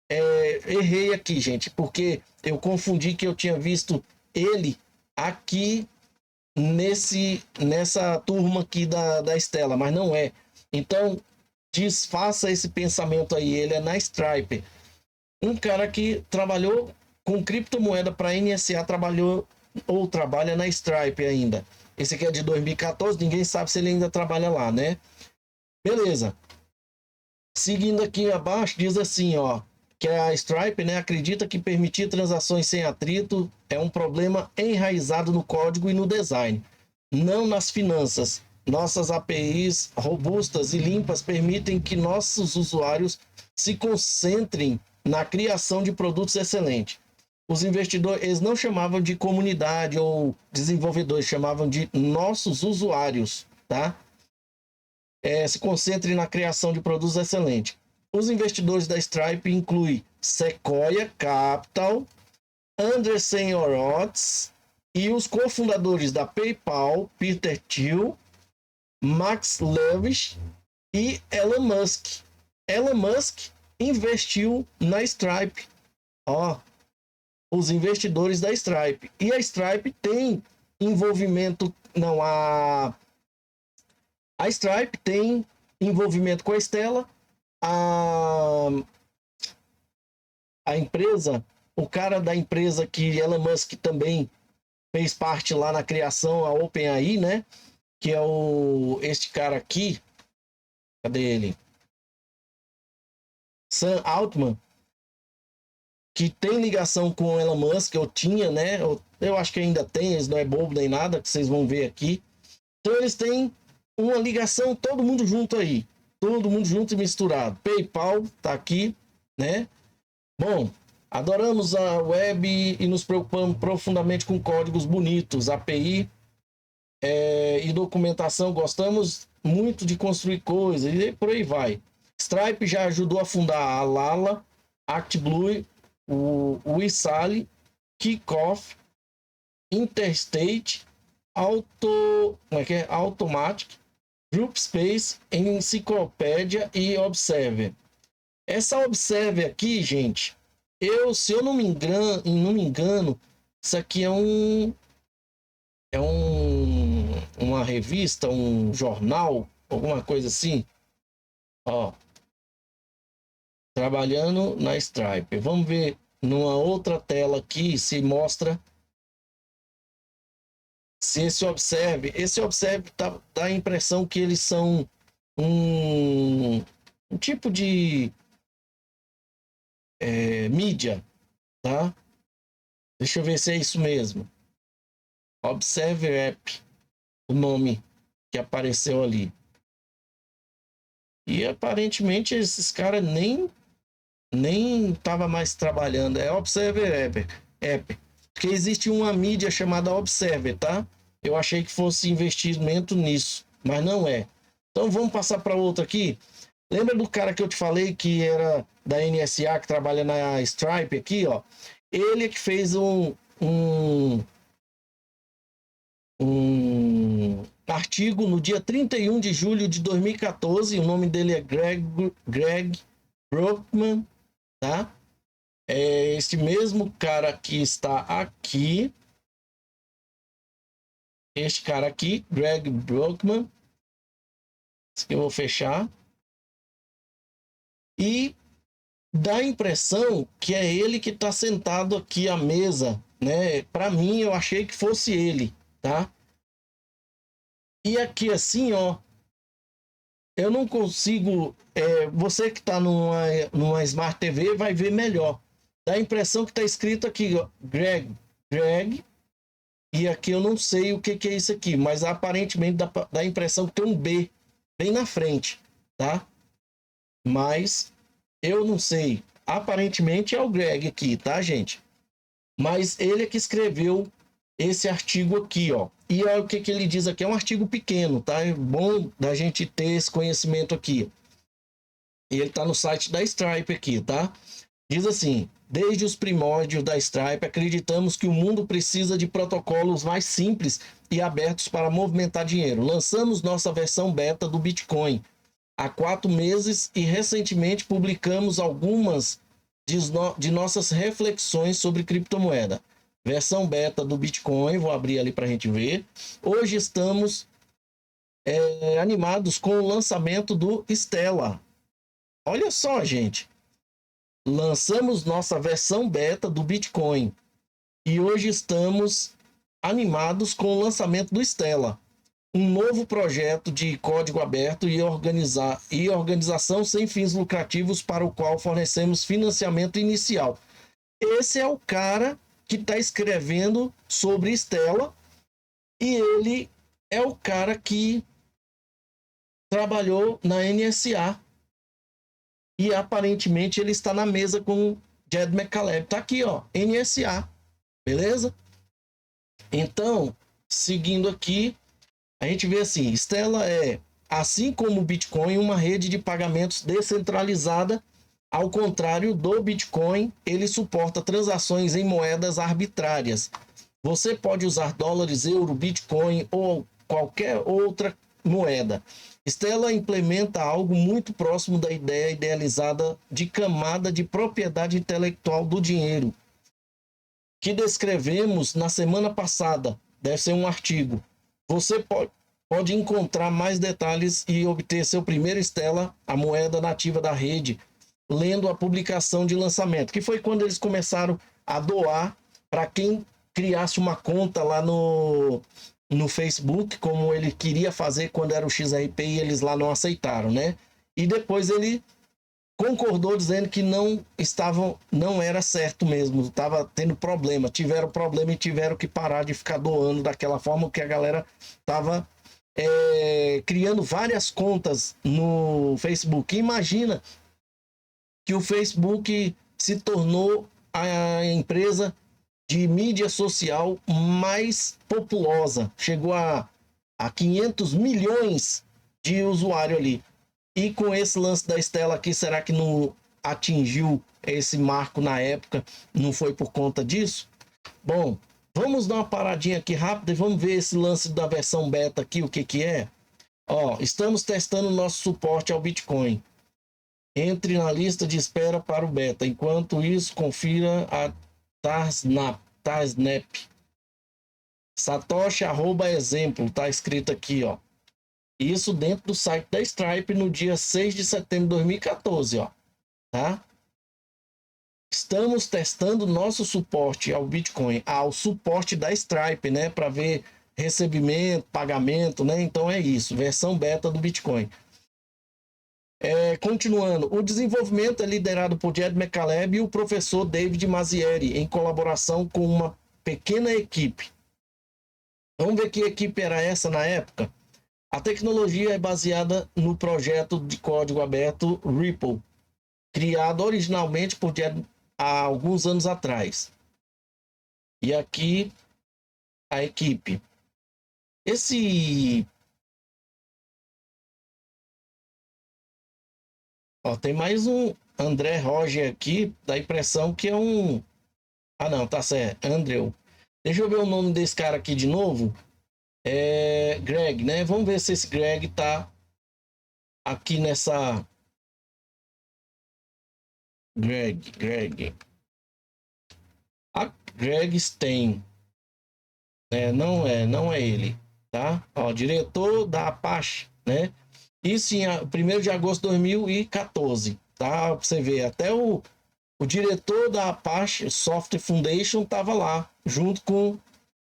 [SPEAKER 1] Errei aqui, gente, porque eu confundi que eu tinha visto ele aqui nessa turma aqui da Stella, mas não é. Então, desfaça esse pensamento aí. Ele é na Stripe. Um cara que trabalhou com criptomoeda para NSA, trabalhou ou trabalha na Stripe ainda. Esse aqui é de 2014, ninguém sabe se ele ainda trabalha lá, né? Beleza. Seguindo aqui abaixo, diz assim, ó, que a Stripe, né, acredita que permitir transações sem atrito é um problema enraizado no código e no design, não nas finanças. Nossas APIs robustas e limpas permitem que nossos usuários se concentrem na criação de produtos excelentes. Os investidores, eles não chamavam de comunidade ou desenvolvedores, chamavam de nossos usuários, tá? Se concentrem na criação de produtos excelentes. Os investidores da Stripe incluem Sequoia Capital, Andreessen Horowitz e os cofundadores da PayPal, Peter Thiel, Max Levchin e Elon Musk. Elon Musk investiu na Stripe. Ó, os investidores da Stripe. E a Stripe tem envolvimento, não, a Stripe tem envolvimento com a Stella. A empresa, o cara da empresa que Elon Musk também fez parte lá na criação, a OpenAI, né? Que é este cara aqui. Cadê ele? Sam Altman, que tem ligação com o Elon Musk, eu tinha, né? Eu acho que ainda tem, eles não é bobo nem nada, que vocês vão ver aqui. Então eles têm uma ligação, todo mundo junto aí. Todo mundo junto e misturado. PayPal tá aqui, né? Bom, adoramos a web e nos preocupamos profundamente com códigos bonitos, API e documentação. Gostamos muito de construir coisas e por aí vai. Stripe já ajudou a fundar a Lala, ActBlue, o Wisali, Kickoff, Interstate, Automatic, Group Space, Enciclopédia e Observer. Essa Observer aqui, gente, se eu não me engano, isso aqui é uma revista, um jornal, alguma coisa assim. Ó, trabalhando na Stripe. Vamos ver numa outra tela aqui se mostra. Se esse Observe dá a impressão que eles são um tipo de mídia, tá? Deixa eu ver se é isso mesmo. Observer App, o nome que apareceu ali. E aparentemente esses caras nem tava mais trabalhando. É Observer App. Porque existe uma mídia chamada Observer, tá? Eu achei que fosse investimento nisso, mas não é. Então vamos passar para outro aqui. Lembra do cara que eu te falei que era da NSA, que trabalha na Stripe aqui, ó? Ele que fez um artigo no dia 31 de julho de 2014. O nome dele é Greg Brockman, tá? É este mesmo cara que está aqui. Este cara aqui, Greg Brockman. Esse aqui eu vou fechar. E dá a impressão que é ele que está sentado aqui à mesa, né? Para mim, eu achei que fosse ele, tá? E aqui assim, ó, eu não consigo. Você que está numa Smart TV vai ver melhor. Dá a impressão que está escrito aqui, ó, Greg, e aqui eu não sei o que é isso aqui, mas aparentemente dá a impressão que tem um B bem na frente, tá? Mas eu não sei. Aparentemente é o Greg aqui, tá, gente? Mas ele é que escreveu esse artigo aqui, ó. E olha o que ele diz aqui, é um artigo pequeno, tá? É bom da gente ter esse conhecimento aqui. E ele tá no site da Stripe aqui, tá? Diz assim: desde os primórdios da Stripe, acreditamos que o mundo precisa de protocolos mais simples e abertos para movimentar dinheiro. Lançamos nossa versão beta do Bitcoin há 4 meses e recentemente publicamos algumas de nossas reflexões sobre criptomoeda. Versão beta do Bitcoin, vou abrir ali para a gente ver. Hoje estamos animados com o lançamento do Stellar. Olha só, gente. Lançamos nossa versão beta do Bitcoin e hoje estamos animados com o lançamento do Stellar, um novo projeto de código aberto e organização sem fins lucrativos para o qual fornecemos financiamento inicial. Esse é o cara que está escrevendo sobre Stellar e ele é o cara que trabalhou na NSA. E aparentemente ele está na mesa com o Jed McCaleb. Tá aqui, ó, NSA. Beleza? Então, seguindo aqui, a gente vê assim, Stellar é, assim como o Bitcoin, uma rede de pagamentos descentralizada. Ao contrário do Bitcoin, ele suporta transações em moedas arbitrárias. Você pode usar dólares, euro, Bitcoin ou qualquer outra moeda. Stellar implementa algo muito próximo da ideia idealizada de camada de propriedade intelectual do dinheiro, que descrevemos na semana passada. Deve ser um artigo. Você pode encontrar mais detalhes e obter seu primeiro Stellar, a moeda nativa da rede, lendo a publicação de lançamento, que foi quando eles começaram a doar para quem criasse uma conta lá no Facebook, como ele queria fazer quando era o XRP e eles lá não aceitaram, né? E depois ele concordou dizendo que não era certo mesmo, estava tendo problema, tiveram problema e tiveram que parar de ficar doando daquela forma, que a galera estava criando várias contas no Facebook. Imagina que o Facebook se tornou a empresa de mídia social mais populosa, chegou a 500 milhões de usuários ali. E com esse lance da Stellar aqui, será que não atingiu esse marco na época? Não foi por conta disso? Bom, vamos dar uma paradinha aqui rápida e vamos ver esse lance da versão beta aqui, o que é. Ó, estamos testando nosso suporte ao Bitcoin. Entre na lista de espera para o beta. Enquanto isso, confira a Tarsnap. Satoshi @exemplo, tá escrito aqui, ó. Isso dentro do site da Stripe no dia 6 de setembro de 2014, ó. Tá? Estamos testando nosso suporte ao Bitcoin, ao suporte da Stripe, né, para ver recebimento, pagamento, né? Então é isso, versão beta do Bitcoin. Continuando, o desenvolvimento é liderado por Jed McCaleb e o professor David Mazzieri, em colaboração com uma pequena equipe. Vamos ver que equipe era essa na época? A tecnologia é baseada no projeto de código aberto Ripple, criado originalmente por Jed há alguns anos atrás. E aqui a equipe. Ó, tem mais um André Roger aqui, dá a impressão que é um... Ah, não, tá certo, Andrew. Deixa eu ver o nome desse cara aqui de novo. Greg, né? Vamos ver se esse Greg tá aqui nessa... Greg. A Greg Stein. Não é ele, tá? Ó, diretor da Apache, né? Isso em 1º de agosto de 2014, tá? Pra você ver, até o diretor da Apache Software Foundation estava lá, junto com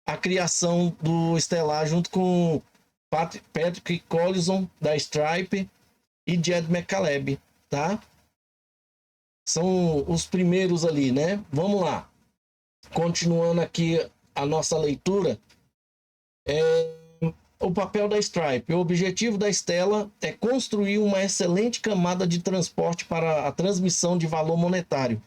[SPEAKER 1] a criação do Stellar, junto com Patrick Collison, da Stripe, e Jed McCaleb, tá? são os primeiros ali, né? Vamos lá. Continuando aqui a nossa leitura, o papel da Stripe. O objetivo da Stellar é construir uma excelente camada de transporte para a transmissão de valor monetário.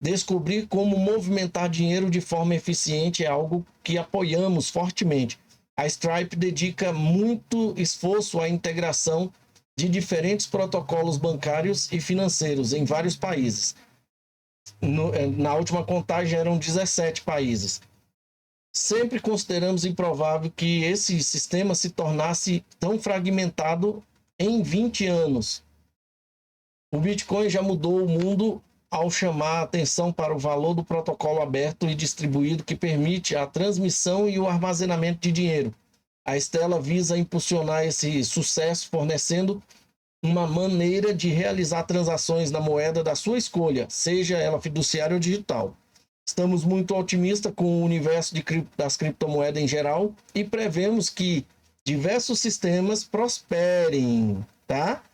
[SPEAKER 1] Descobrir como movimentar dinheiro de forma eficiente é algo que apoiamos fortemente. A Stripe dedica muito esforço à integração de diferentes protocolos bancários e financeiros em vários países. Na última contagem eram 17 países. Sempre consideramos improvável que esse sistema se tornasse tão fragmentado em 20 anos. O Bitcoin já mudou o mundo ao chamar a atenção para o valor do protocolo aberto e distribuído que permite a transmissão e o armazenamento de dinheiro. A Stellar visa impulsionar esse sucesso fornecendo uma maneira de realizar transações na moeda da sua escolha, seja ela fiduciária ou digital. Estamos muito otimistas com o universo das criptomoedas em geral e prevemos que diversos sistemas prosperem, tá?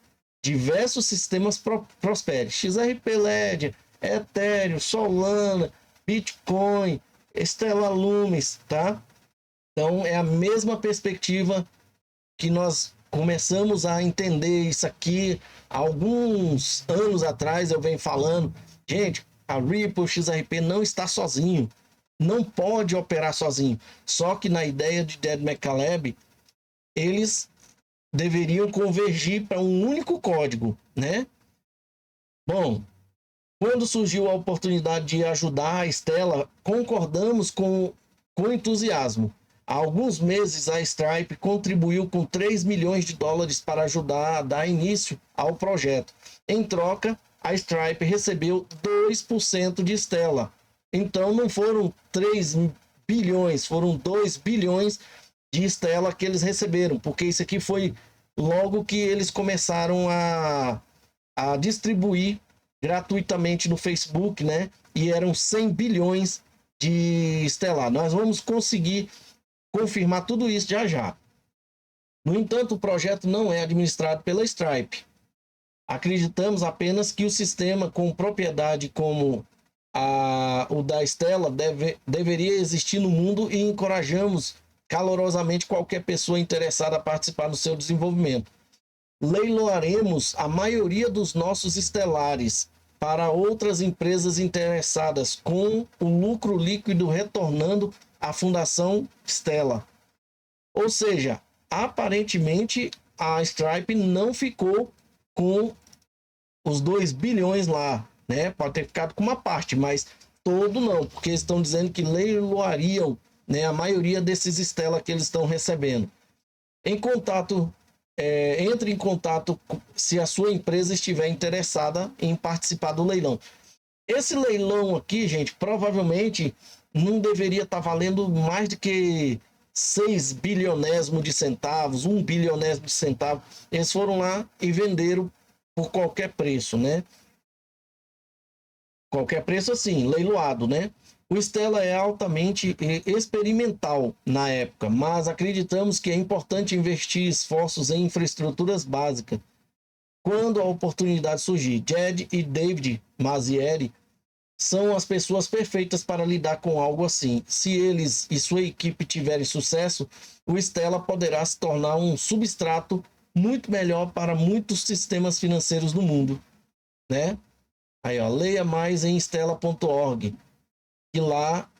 [SPEAKER 1] Diversos sistemas prosperem. XRP Ledger, Ethereum, Solana, Bitcoin, Stellar Lumens, tá? Então é a mesma perspectiva que nós começamos a entender isso aqui há alguns anos atrás. Eu venho falando, gente, a Ripple, XRP não está sozinho, não pode operar sozinho. Só que na ideia de Ed McCaleb, eles deveriam convergir para um único código, né? Bom, quando surgiu a oportunidade de ajudar a Stellar, concordamos com entusiasmo. Há alguns meses, a Stripe contribuiu com 3 milhões de dólares para ajudar a dar início ao projeto. Em troca, a Stripe recebeu 2% de Stellar. Então, não foram 3 bilhões, foram 2 bilhões de Stellar que eles receberam, porque isso aqui foi logo que eles começaram a distribuir gratuitamente no Facebook, né? E eram 100 bilhões de Stellar. Nós vamos conseguir confirmar tudo isso já já. No entanto, o projeto não é administrado pela Stripe. Acreditamos apenas que o sistema com propriedade como o da Stellar deveria existir no mundo e encorajamos calorosamente qualquer pessoa interessada a participar no seu desenvolvimento. Leiloaremos a maioria dos nossos estelares para outras empresas interessadas, com o lucro líquido retornando à Fundação Stellar. Ou seja, aparentemente a Stripe não ficou com os 2 bilhões lá, né? Pode ter ficado com uma parte, mas todo não, porque eles estão dizendo que leiloariam, né, a maioria desses Stellar que eles estão recebendo. Entre em contato se a sua empresa estiver interessada em participar do leilão. Esse leilão aqui, gente, provavelmente não deveria estar valendo mais do que 6 bilionésimo de centavos, 1 bilionésimo de centavo. Eles foram lá e venderam por qualquer preço, né? Qualquer preço assim, leiloado, né? O Stellar é altamente experimental na época, mas acreditamos que é importante investir esforços em infraestruturas básicas. Quando a oportunidade surgir, Jed e David Mazzieri são as pessoas perfeitas para lidar com algo assim. Se eles e sua equipe tiverem sucesso, o Stellar poderá se tornar um substrato muito melhor para muitos sistemas financeiros do mundo, né? Aí, ó, leia mais em stellar.org. E lá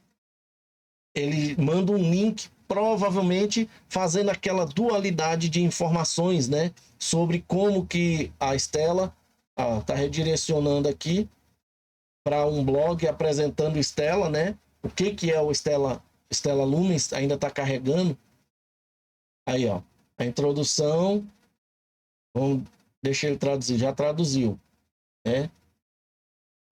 [SPEAKER 1] ele manda um link, provavelmente fazendo aquela dualidade de informações, né, sobre como que a Stellar está redirecionando aqui para um blog apresentando o Stellar, né? O que é o Stellar Lumens, ainda está carregando. Aí, ó, a introdução. Vamos deixar ele traduzir, já traduziu, né?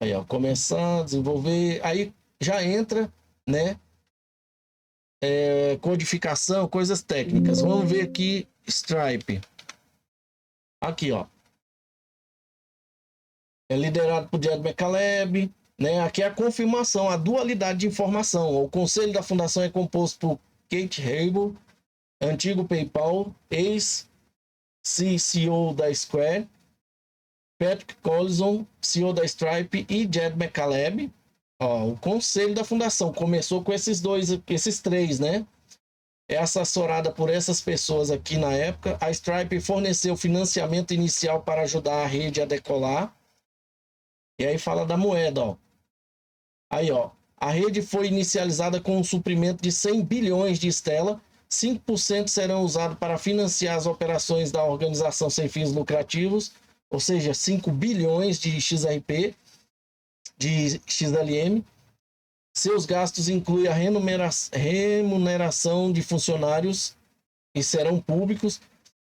[SPEAKER 1] Aí, ó, começar a desenvolver, aí já entra, né? Codificação, coisas técnicas. Vamos ver aqui, Stripe. Aqui, ó. É liderado por Jed McCaleb, né? Aqui é a confirmação, a dualidade de informação. O conselho da fundação é composto por Kate Hable, antigo PayPal, ex-CCO da Square, Patrick Collison, CEO da Stripe, e Jed McCaleb. Ó, o conselho da fundação começou com esses três, né? É assessorada por essas pessoas aqui na época. A Stripe forneceu financiamento inicial para ajudar a rede a decolar. E aí fala da moeda, ó. Aí, ó. A rede foi inicializada com um suprimento de 100 bilhões de Stellar. 5% serão usados para financiar as operações da organização sem fins lucrativos, ou seja, 5 bilhões de XRP, de XLM. Seus gastos incluem a remuneração de funcionários e serão públicos,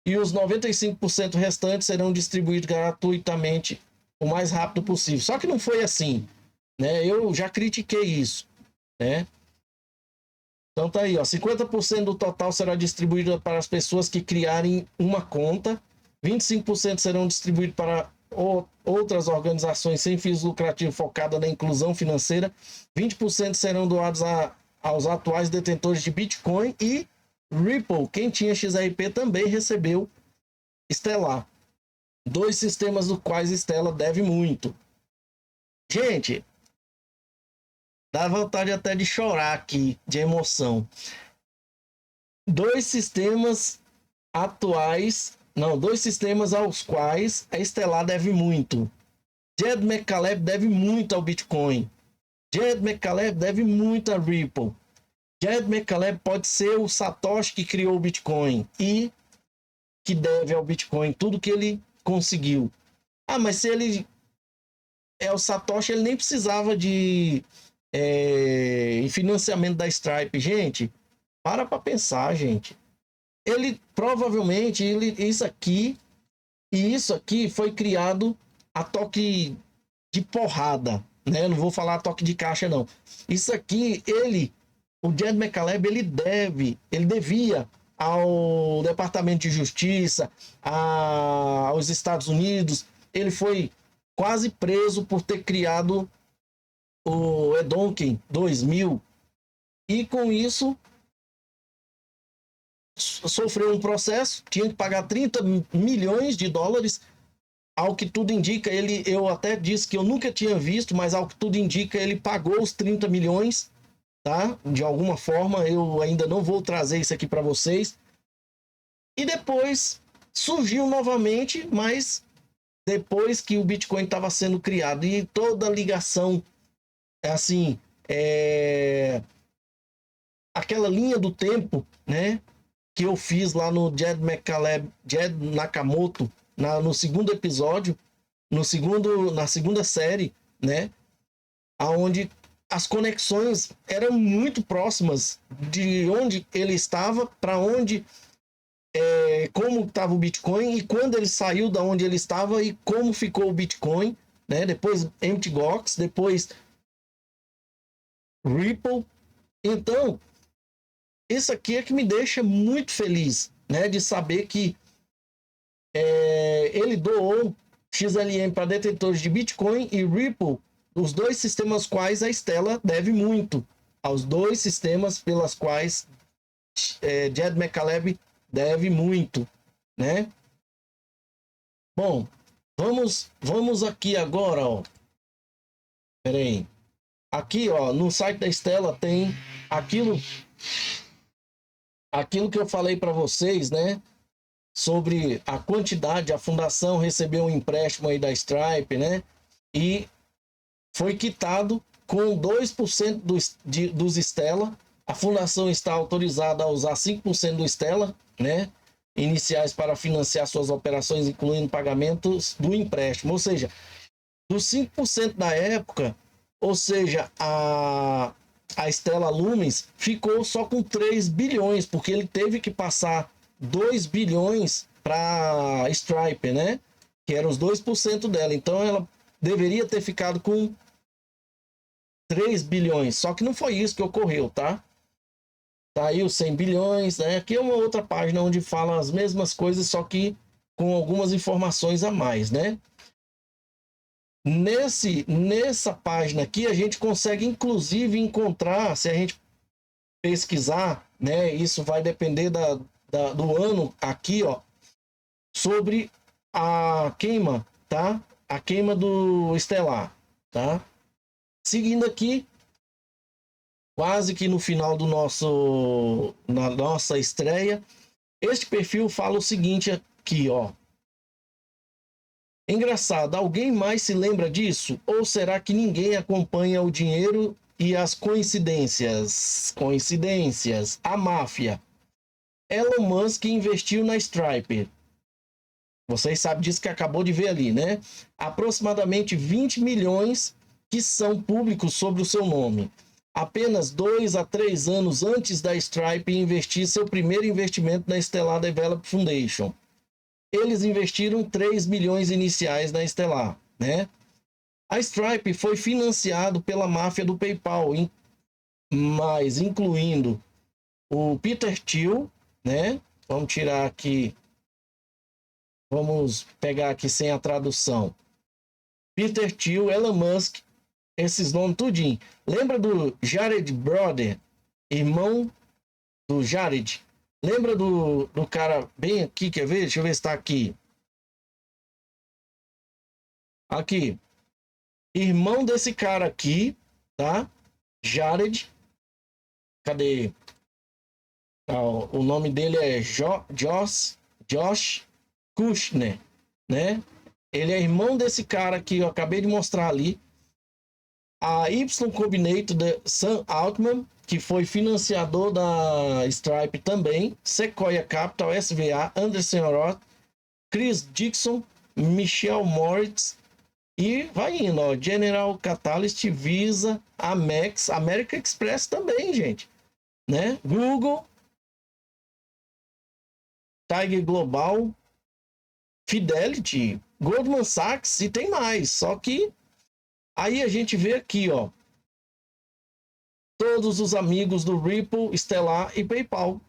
[SPEAKER 1] e os 95% restantes serão distribuídos gratuitamente o mais rápido possível. Só que não foi assim, né? Eu já critiquei isso, né? Então tá aí, ó, 50% do total será distribuído para as pessoas que criarem uma conta, 25% serão distribuídos para outras organizações sem fins lucrativos focadas na inclusão financeira, 20% serão doados aos atuais detentores de Bitcoin, e Ripple, quem tinha XRP, também recebeu Stellar. 2 sistemas dos quais Stellar deve muito. Gente, dá vontade até de chorar aqui, de emoção. 2 sistemas aos quais a Stellar deve muito. Jed McCaleb deve muito ao Bitcoin. Jed McCaleb deve muito a Ripple. Jed McCaleb pode ser o Satoshi que criou o Bitcoin e que deve ao Bitcoin tudo que ele conseguiu. Ah, mas se ele é o Satoshi, ele nem precisava de financiamento da Stripe. Gente, para pensar, gente. Ele provavelmente, isso aqui foi criado a toque de porrada, né? Eu não vou falar a toque de caixa, não. Isso aqui, o Jed McCaleb, ele devia ao Departamento de Justiça, aos Estados Unidos. Ele foi quase preso por ter criado o Edonken 2000, e com isso sofreu um processo, tinha que pagar 30 milhões de dólares, ao que tudo indica, eu até disse que eu nunca tinha visto, mas ao que tudo indica, ele pagou os 30 milhões, tá? De alguma forma, eu ainda não vou trazer isso aqui para vocês. E depois surgiu novamente, mas depois que o Bitcoin estava sendo criado, e toda a ligação, assim, aquela linha do tempo, né? Que eu fiz lá no Jed McCaleb, Jed Nakamoto, no segundo episódio, na segunda série, né? Aonde as conexões eram muito próximas de onde ele estava para onde, como estava o Bitcoin, e quando ele saiu da onde ele estava e como ficou o Bitcoin, né? Depois Mt. Gox, depois Ripple. Então, isso aqui é que me deixa muito feliz, né? De saber que ele doou XLM para detentores de Bitcoin e Ripple, os 2 sistemas quais a Stellar deve muito. Aos 2 sistemas pelas quais Jed McCaleb deve muito, né? Bom, vamos aqui agora, ó. Pera aí. Aqui, ó, no site da Stellar tem aquilo que eu falei para vocês, né? Sobre a quantidade, a fundação recebeu um empréstimo aí da Stripe, né? E foi quitado com 2% dos Stellar. A fundação está autorizada a usar 5% do Stellar, né? Iniciais para financiar suas operações, incluindo pagamentos do empréstimo. Ou seja, dos 5% da época, ou seja, a Stellar Lumens ficou só com 3 bilhões, porque ele teve que passar 2 bilhões para Stripe, né? Que eram os 2% dela. Então ela deveria ter ficado com 3 bilhões. Só que não foi isso que ocorreu, tá? Tá aí os 100 bilhões, né? Aqui é uma outra página onde fala as mesmas coisas, só que com algumas informações a mais, né? Nessa página aqui a gente consegue inclusive encontrar, se a gente pesquisar, né? Isso vai depender do ano aqui, ó, sobre a queima, tá? a queima do Stellar, tá? Seguindo aqui, quase que no final na nossa estreia, este perfil fala o seguinte aqui, ó. Engraçado, alguém mais se lembra disso? Ou será que ninguém acompanha o dinheiro e as coincidências? Coincidências, a máfia. Elon Musk investiu na Stripe. Vocês sabem disso que acabou de ver ali, né? Aproximadamente 20 milhões que são públicos sobre o seu nome. Apenas 2 a 3 anos antes da Stripe investir seu primeiro investimento na Stellar Development Foundation. Eles investiram 3 milhões iniciais na Stellar, né? A Stripe foi financiado pela máfia do PayPal, mas incluindo o Peter Thiel, né? Vamos tirar aqui, vamos pegar aqui sem a tradução. Peter Thiel, Elon Musk, esses nomes tudinho. Lembra do Jared Brother, irmão do Jared? Lembra do cara bem aqui, quer ver? Deixa eu ver se tá aqui. Aqui. Irmão desse cara aqui, tá? Jared. Cadê? O nome dele é Josh Kushner, né? Ele é irmão desse cara que eu acabei de mostrar ali. A Y Combinator de Sam Altman, que foi financiador da Stripe também, Sequoia Capital, SVA, Anderson Roth, Chris Dixon, Michelle Moritz e vai indo, ó, General Catalyst, Visa, Amex, American Express também, gente, né? Google, Tiger Global, Fidelity, Goldman Sachs e tem mais, só que aí a gente vê aqui, ó, todos os amigos do Ripple, Stellar e PayPal.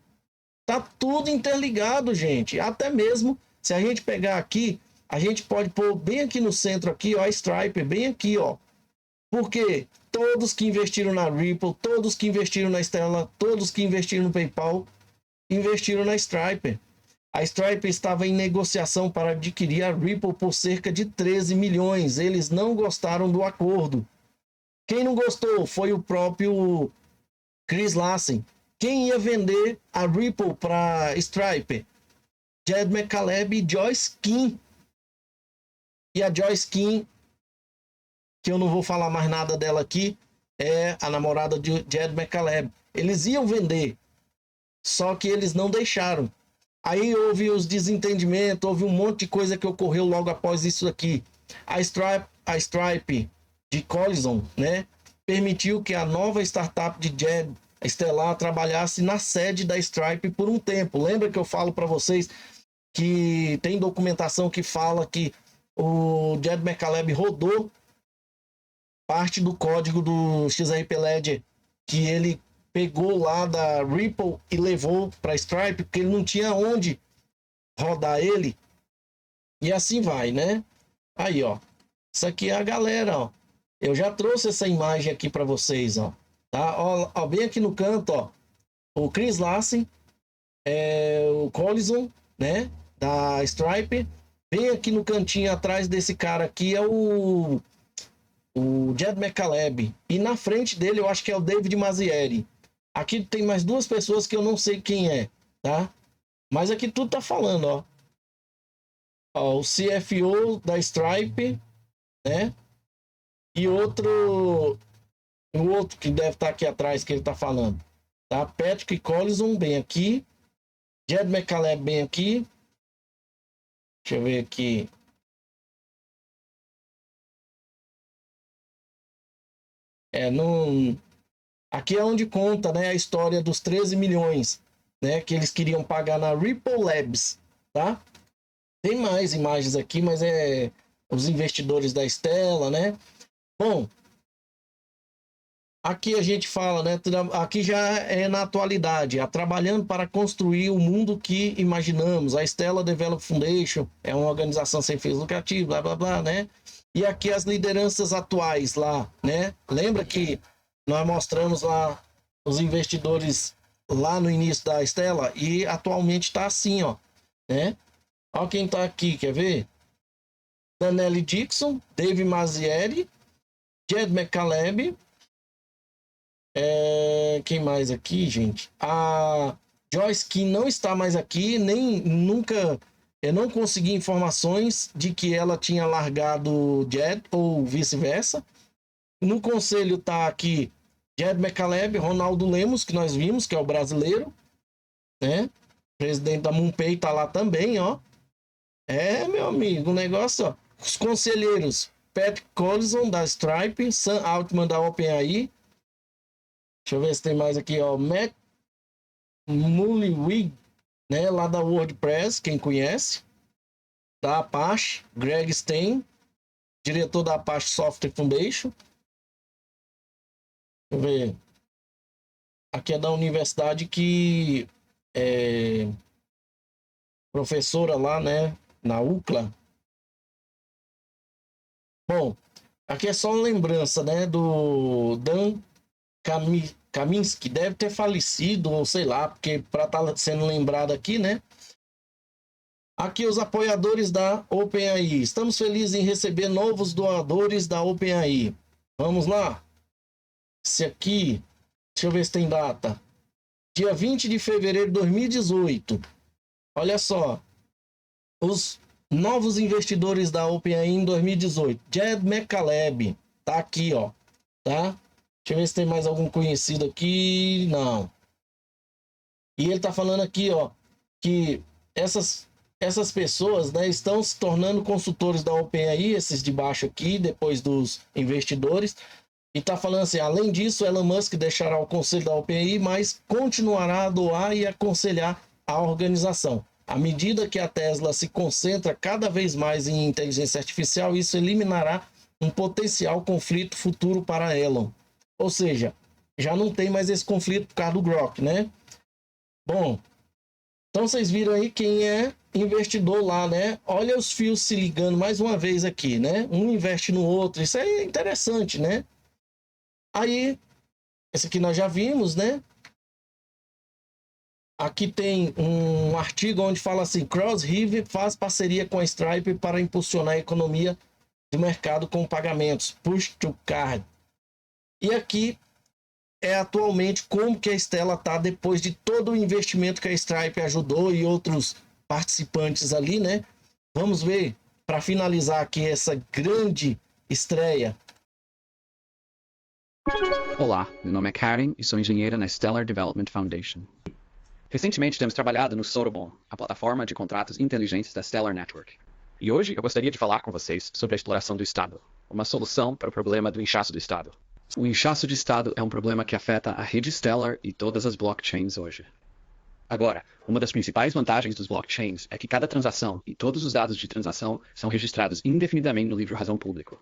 [SPEAKER 1] Tá tudo interligado, gente. Até mesmo se a gente pegar aqui, a gente pode pôr bem aqui no centro aqui, ó, a Stripe, bem aqui, ó. Porque todos que investiram na Ripple, todos que investiram na Stellar, todos que investiram no PayPal, investiram na Stripe. A Stripe estava em negociação para adquirir a Ripple por cerca de 13 milhões. Eles não gostaram do acordo. Quem não gostou foi o próprio Chris Larsen. Quem ia vender a Ripple para Stripe? Jed McCaleb e Joyce Kim. E a Joyce Kim, que eu não vou falar mais nada dela aqui, é a namorada de Jed McCaleb. Eles iam vender, só que eles não deixaram. Aí houve os desentendimentos, houve um monte de coisa que ocorreu logo após isso aqui. A Stripe de Collison, né, permitiu que a nova startup de Jed Stellar trabalhasse na sede da Stripe por um tempo. Lembra que eu falo para vocês que tem documentação que fala que o Jed McCaleb rodou parte do código do XRP Ledger que ele pegou lá da Ripple e levou para Stripe, porque ele não tinha onde rodar ele. E assim vai, né? Aí, ó. Isso aqui é a galera, ó. Eu já trouxe essa imagem aqui para vocês, ó. Tá? Ó, bem aqui no canto, ó. O Chris Larsen, o Collison, né? Da Stripe. Bem aqui no cantinho atrás desse cara aqui é o Jed McCaleb. E na frente dele eu acho que é o David Mazzieri. Aqui tem mais duas pessoas que eu não sei quem é, tá? Mas aqui tudo tá falando, ó. Ó, o CFO da Stripe, né? E o outro que deve estar aqui atrás que ele tá falando, tá? Patrick Collison bem aqui, Jed McCaleb bem aqui. Deixa eu ver aqui. Não. Aqui é onde conta, né, a história dos 13 milhões, né, que eles queriam pagar na Ripple Labs, tá? Tem mais imagens aqui, mas é os investidores da Stellar, né? Bom, aqui a gente fala, né, aqui já é na atualidade, trabalhando para construir o mundo que imaginamos. A Stellar Development Foundation é uma organização sem fins lucrativos, blá, blá, blá, né? E aqui as lideranças atuais lá, né? Lembra que nós mostramos lá os investidores lá no início da Stellar e atualmente está assim, ó, né? Olha quem está aqui, quer ver? Danelli Dixon, Dave Mazzieri, Jed McCaleb. Quem mais aqui, gente? A Joyce, que não está mais aqui, nem nunca. Eu não consegui informações de que ela tinha largado o Jed ou vice-versa. No conselho tá aqui Jed McCaleb, Ronaldo Lemos, que nós vimos, que é o brasileiro, né? Presidente da MoonPay tá lá também, ó. Meu amigo, o negócio, ó. Os conselheiros, Pat Collison, da Stripe, Sam Altman, da OpenAI. Deixa eu ver se tem mais aqui, ó. Matt Mullenweg, né? Lá da WordPress, quem conhece. Da Apache, Greg Stein, diretor da Apache Software Foundation. Deixa eu ver. Aqui é da universidade que é professora lá, né? Na UCLA. Bom, aqui é só uma lembrança, né? Do Dan Kaminsky, deve ter falecido, ou sei lá, porque para estar sendo lembrado aqui, né? Aqui os apoiadores da OpenAI. Estamos felizes em receber novos doadores da OpenAI. Vamos lá. Esse aqui, deixa eu ver se tem data. Dia 20 de fevereiro de 2018. Olha só. Os novos investidores da OpenAI em 2018. Jed McCaleb. Tá aqui, ó. Tá? Deixa eu ver se tem mais algum conhecido aqui. Não. E ele tá falando aqui, ó, que essas pessoas, né, estão se tornando consultores da OpenAI, esses de baixo aqui, depois dos investidores. E tá falando assim, além disso, Elon Musk deixará o conselho da OpenAI, mas continuará a doar e aconselhar a organização. À medida que a Tesla se concentra cada vez mais em inteligência artificial, isso eliminará um potencial conflito futuro para Elon. Ou seja, já não tem mais esse conflito por causa do Grok, né? Bom, então vocês viram aí quem é investidor lá, né? Olha os fios se ligando mais uma vez aqui, né? Um investe no outro, isso é interessante, né? Aí, esse aqui nós já vimos, né? Aqui tem um artigo onde fala assim, CrossRiver faz parceria com a Stripe para impulsionar a economia do mercado com pagamentos, push to card. E aqui é atualmente como que a Stella está depois de todo o investimento que a Stripe ajudou e outros participantes ali, né? Vamos ver, para finalizar aqui essa grande estreia.
[SPEAKER 7] Olá, meu nome é Karen e sou engenheira na Stellar Development Foundation. Recentemente temos trabalhado no Sotobon, a plataforma de contratos inteligentes da Stellar Network. E hoje eu gostaria de falar com vocês sobre a exploração do Estado, uma solução para o problema do inchaço do Estado. O inchaço de Estado é um problema que afeta a rede Stellar e todas as blockchains hoje. Agora, uma das principais vantagens dos blockchains é que cada transação e todos os dados de transação são registrados indefinidamente no livro-razão público.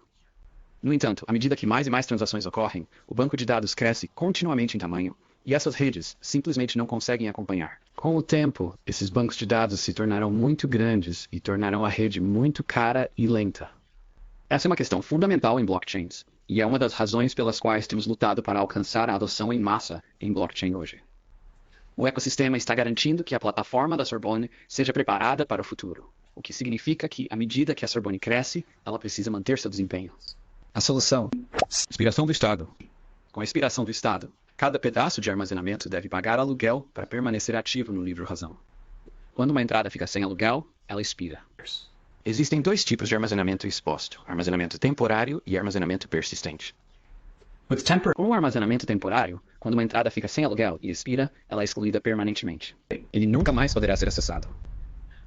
[SPEAKER 7] No entanto, à medida que mais e mais transações ocorrem, o banco de dados cresce continuamente em tamanho e essas redes simplesmente não conseguem acompanhar. Com o tempo, esses bancos de dados se tornarão muito grandes e tornarão a rede muito cara e lenta. Essa é uma questão fundamental em blockchains, e é uma das razões pelas quais temos lutado para alcançar a adoção em massa em blockchain hoje. O ecossistema está garantindo que a plataforma da Sorbonne seja preparada para o futuro, o que significa que, à medida que a Sorbonne cresce, ela precisa manter seu desempenho. A solução: expiração do Estado. Com a expiração do Estado, cada pedaço de armazenamento deve pagar aluguel para permanecer ativo no livro-razão. Quando uma entrada fica sem aluguel, ela expira. Existem dois tipos de armazenamento exposto, armazenamento temporário e armazenamento persistente. Com o armazenamento temporário, quando uma entrada fica sem aluguel e expira, ela é excluída permanentemente. Ele nunca mais poderá ser acessado.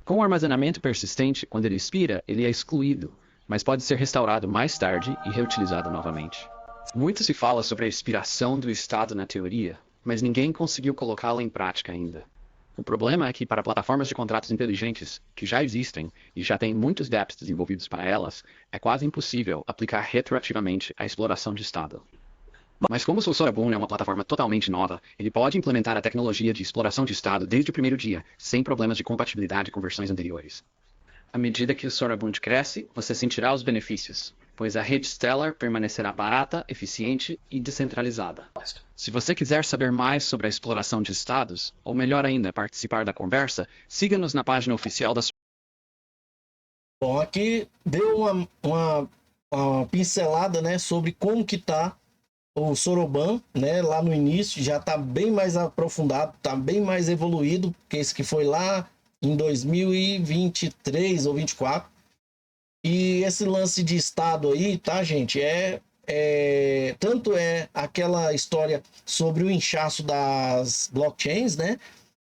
[SPEAKER 7] Com o armazenamento persistente, quando ele expira, ele é excluído, mas pode ser restaurado mais tarde e reutilizado novamente. Muito se fala sobre a expiração do Estado na teoria, mas ninguém conseguiu colocá-la em prática ainda. O problema é que para plataformas de contratos inteligentes, que já existem e já têm muitos dApps desenvolvidos para elas, é quase impossível aplicar retroativamente a exploração de Estado. Mas como o Sotobon é uma plataforma totalmente nova, ele pode implementar a tecnologia de exploração de Estado desde o primeiro dia, sem problemas de compatibilidade com versões anteriores. À medida que o Sotobon cresce, você sentirá os benefícios, pois a rede Stellar permanecerá barata, eficiente e descentralizada. Se você quiser saber mais sobre a exploração de estados, ou melhor ainda, participar da conversa, siga-nos na página oficial da
[SPEAKER 1] Bom, aqui deu uma pincelada, né, sobre como que tá o Soroban, né, lá no início, já tá bem mais aprofundado, tá bem mais evoluído que esse que foi lá em 2023 ou 24. E esse lance de estado aí, tá, gente, tanto é aquela história sobre o inchaço das blockchains, né,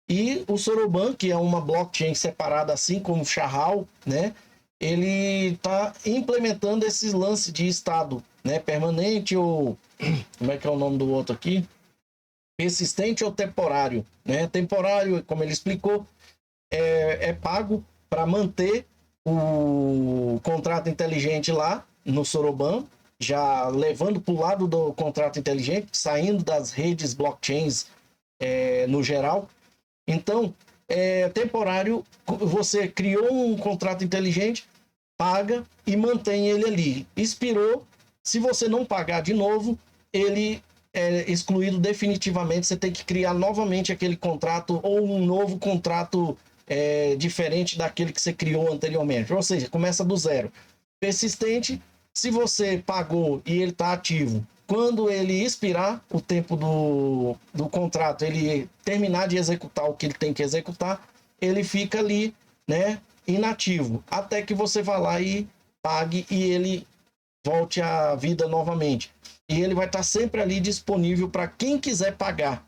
[SPEAKER 1] e o Soroban, que é uma blockchain separada, assim como o Chahal, né, ele está implementando esses lances de estado, né, permanente ou como é que é o nome do outro aqui? Persistente ou temporário, né? Temporário, como ele explicou, é pago para manter o contrato inteligente lá no Soroban, já levando para o lado do contrato inteligente, saindo das redes blockchains no geral. Então, temporário, você criou um contrato inteligente, paga e mantém ele ali. Expirou, se você não pagar de novo, ele é excluído definitivamente. Você tem que criar novamente aquele contrato ou um novo contrato diferente daquele que você criou anteriormente. Ou seja, começa do zero. Persistente, se você pagou e ele está ativo, quando ele expirar o tempo do contrato, ele terminar de executar o que ele tem que executar, ele fica ali, né, inativo, até que você vá lá e pague e ele volte à vida novamente. E ele vai estar sempre ali disponível para quem quiser pagar.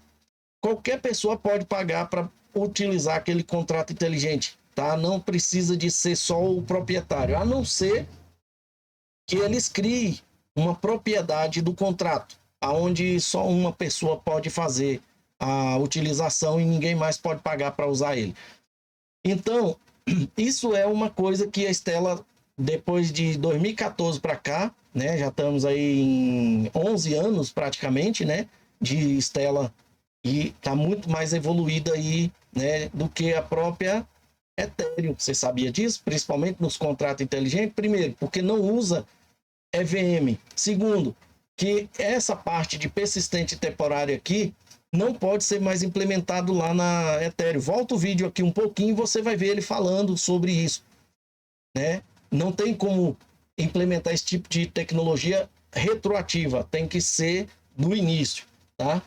[SPEAKER 1] Qualquer pessoa pode pagar para utilizar aquele contrato inteligente, tá? Não precisa de ser só o proprietário, a não ser que eles criem uma propriedade do contrato, aonde só uma pessoa pode fazer a utilização e ninguém mais pode pagar para usar ele. Então, isso é uma coisa que a Stellar, depois de 2014 para cá, né, já estamos aí em 11 anos praticamente, né, de Stellar, e está muito mais evoluída aí, né, do que a própria Ethereum. Você sabia disso? Principalmente nos contratos inteligentes. Primeiro, porque não usa EVM. Segundo, que essa parte de persistente temporária aqui não pode ser mais implementado lá na Ethereum. Volta o vídeo aqui um pouquinho e você vai ver ele falando sobre isso, né? Não tem como implementar esse tipo de tecnologia retroativa, tem que ser do início, tá?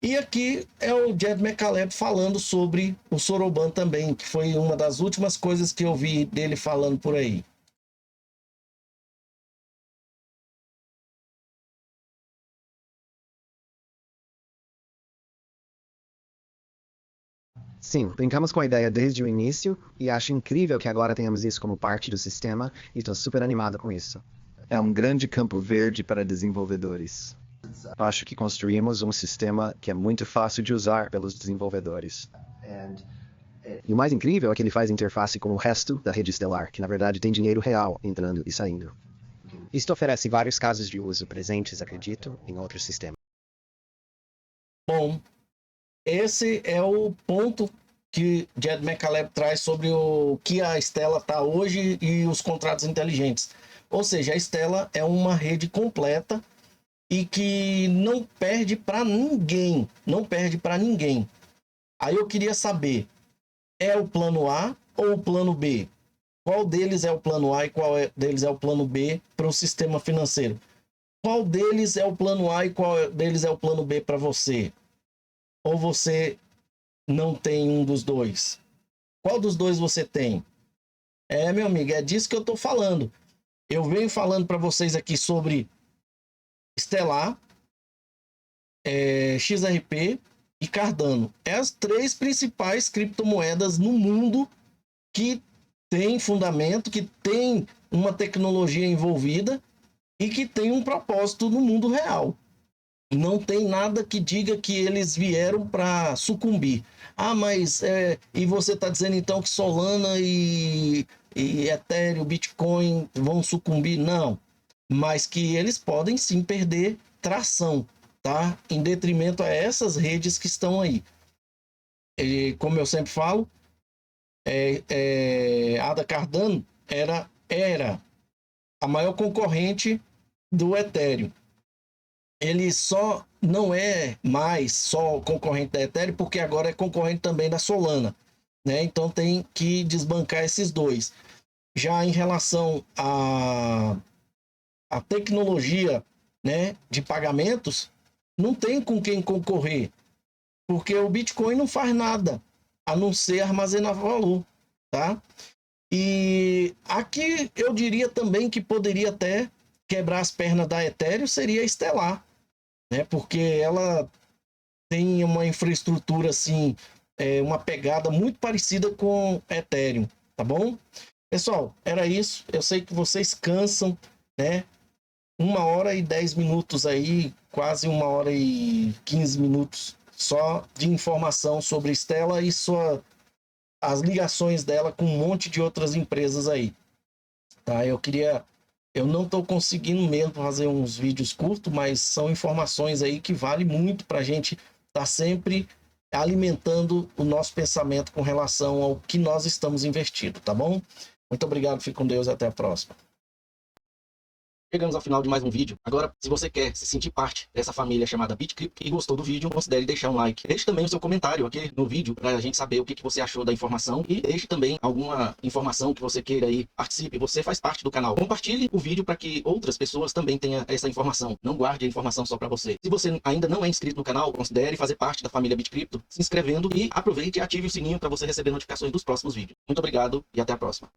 [SPEAKER 1] E aqui é o Jed McCaleb falando sobre o Soroban também, que foi uma das últimas coisas que eu vi dele falando por aí.
[SPEAKER 3] Sim, brincamos com a ideia desde o início e acho incrível que agora tenhamos isso como parte do sistema e estou super animado com isso. É um grande campo verde para desenvolvedores. Acho que construímos um sistema que é muito fácil de usar pelos desenvolvedores. E o mais incrível é que ele faz interface com o resto da rede Stellar, que na verdade tem dinheiro real entrando e saindo. Isto oferece vários casos de uso presentes, acredito, em outros sistemas.
[SPEAKER 1] Bom, esse é o ponto que Jed McCaleb traz sobre o que a Stellar está hoje e os contratos inteligentes. Ou seja, a Stellar é uma rede completa e que não perde para ninguém, não perde para ninguém. Aí eu queria saber, é o plano A ou o plano B? Qual deles é o plano A e qual deles é o plano B para o sistema financeiro? Qual deles é o plano A e qual deles é o plano B para você? Ou você não tem um dos dois? Qual dos dois você tem? Meu amigo, é disso que eu estou falando. Eu venho falando para vocês aqui sobre Stellar, XRP e Cardano. É as três principais criptomoedas no mundo que tem fundamento, que tem uma tecnologia envolvida e que tem um propósito no mundo real. Não tem nada que diga que eles vieram para sucumbir. Ah, mas e você está dizendo então que Solana e Ethereum, Bitcoin vão sucumbir? Não, mas que eles podem sim perder tração, tá? Em detrimento a essas redes que estão aí. E, como eu sempre falo, Ada Cardano era a maior concorrente do Ethereum. Ele só não é mais só concorrente da Ethereum, porque agora é concorrente também da Solana, né? Então tem que desbancar esses dois. Já em relação à tecnologia, né, de pagamentos, não tem com quem concorrer, porque o Bitcoin não faz nada a não ser armazenar valor, tá? E aqui eu diria também que poderia até quebrar as pernas da Ethereum seria a Stellar, né? Porque ela tem uma infraestrutura assim, uma pegada muito parecida com Ethereum, tá bom? Pessoal, era isso. Eu sei que vocês cansam, né? 1h10 aí, quase 1h15 só de informação sobre Stellar e as ligações dela com um monte de outras empresas aí, tá? Eu não estou conseguindo mesmo fazer uns vídeos curtos, mas são informações aí que vale muito para a gente estar sempre alimentando o nosso pensamento com relação ao que nós estamos investindo, tá bom? Muito obrigado, fique com Deus e até a próxima. Chegamos ao final de mais um vídeo. Agora, se você quer se sentir parte dessa família chamada BitCrypto e gostou do vídeo, considere deixar um like. Deixe também o seu comentário aqui no vídeo para a gente saber o que você achou da informação e deixe também alguma informação que você queira aí. Participe, você faz parte do canal. Compartilhe o vídeo para que outras pessoas também tenham essa informação. Não guarde a informação só para você. Se você ainda não é inscrito no canal, considere fazer parte da família BitCrypto, se inscrevendo e aproveite e ative o sininho para você receber notificações dos próximos vídeos. Muito obrigado e até a próxima.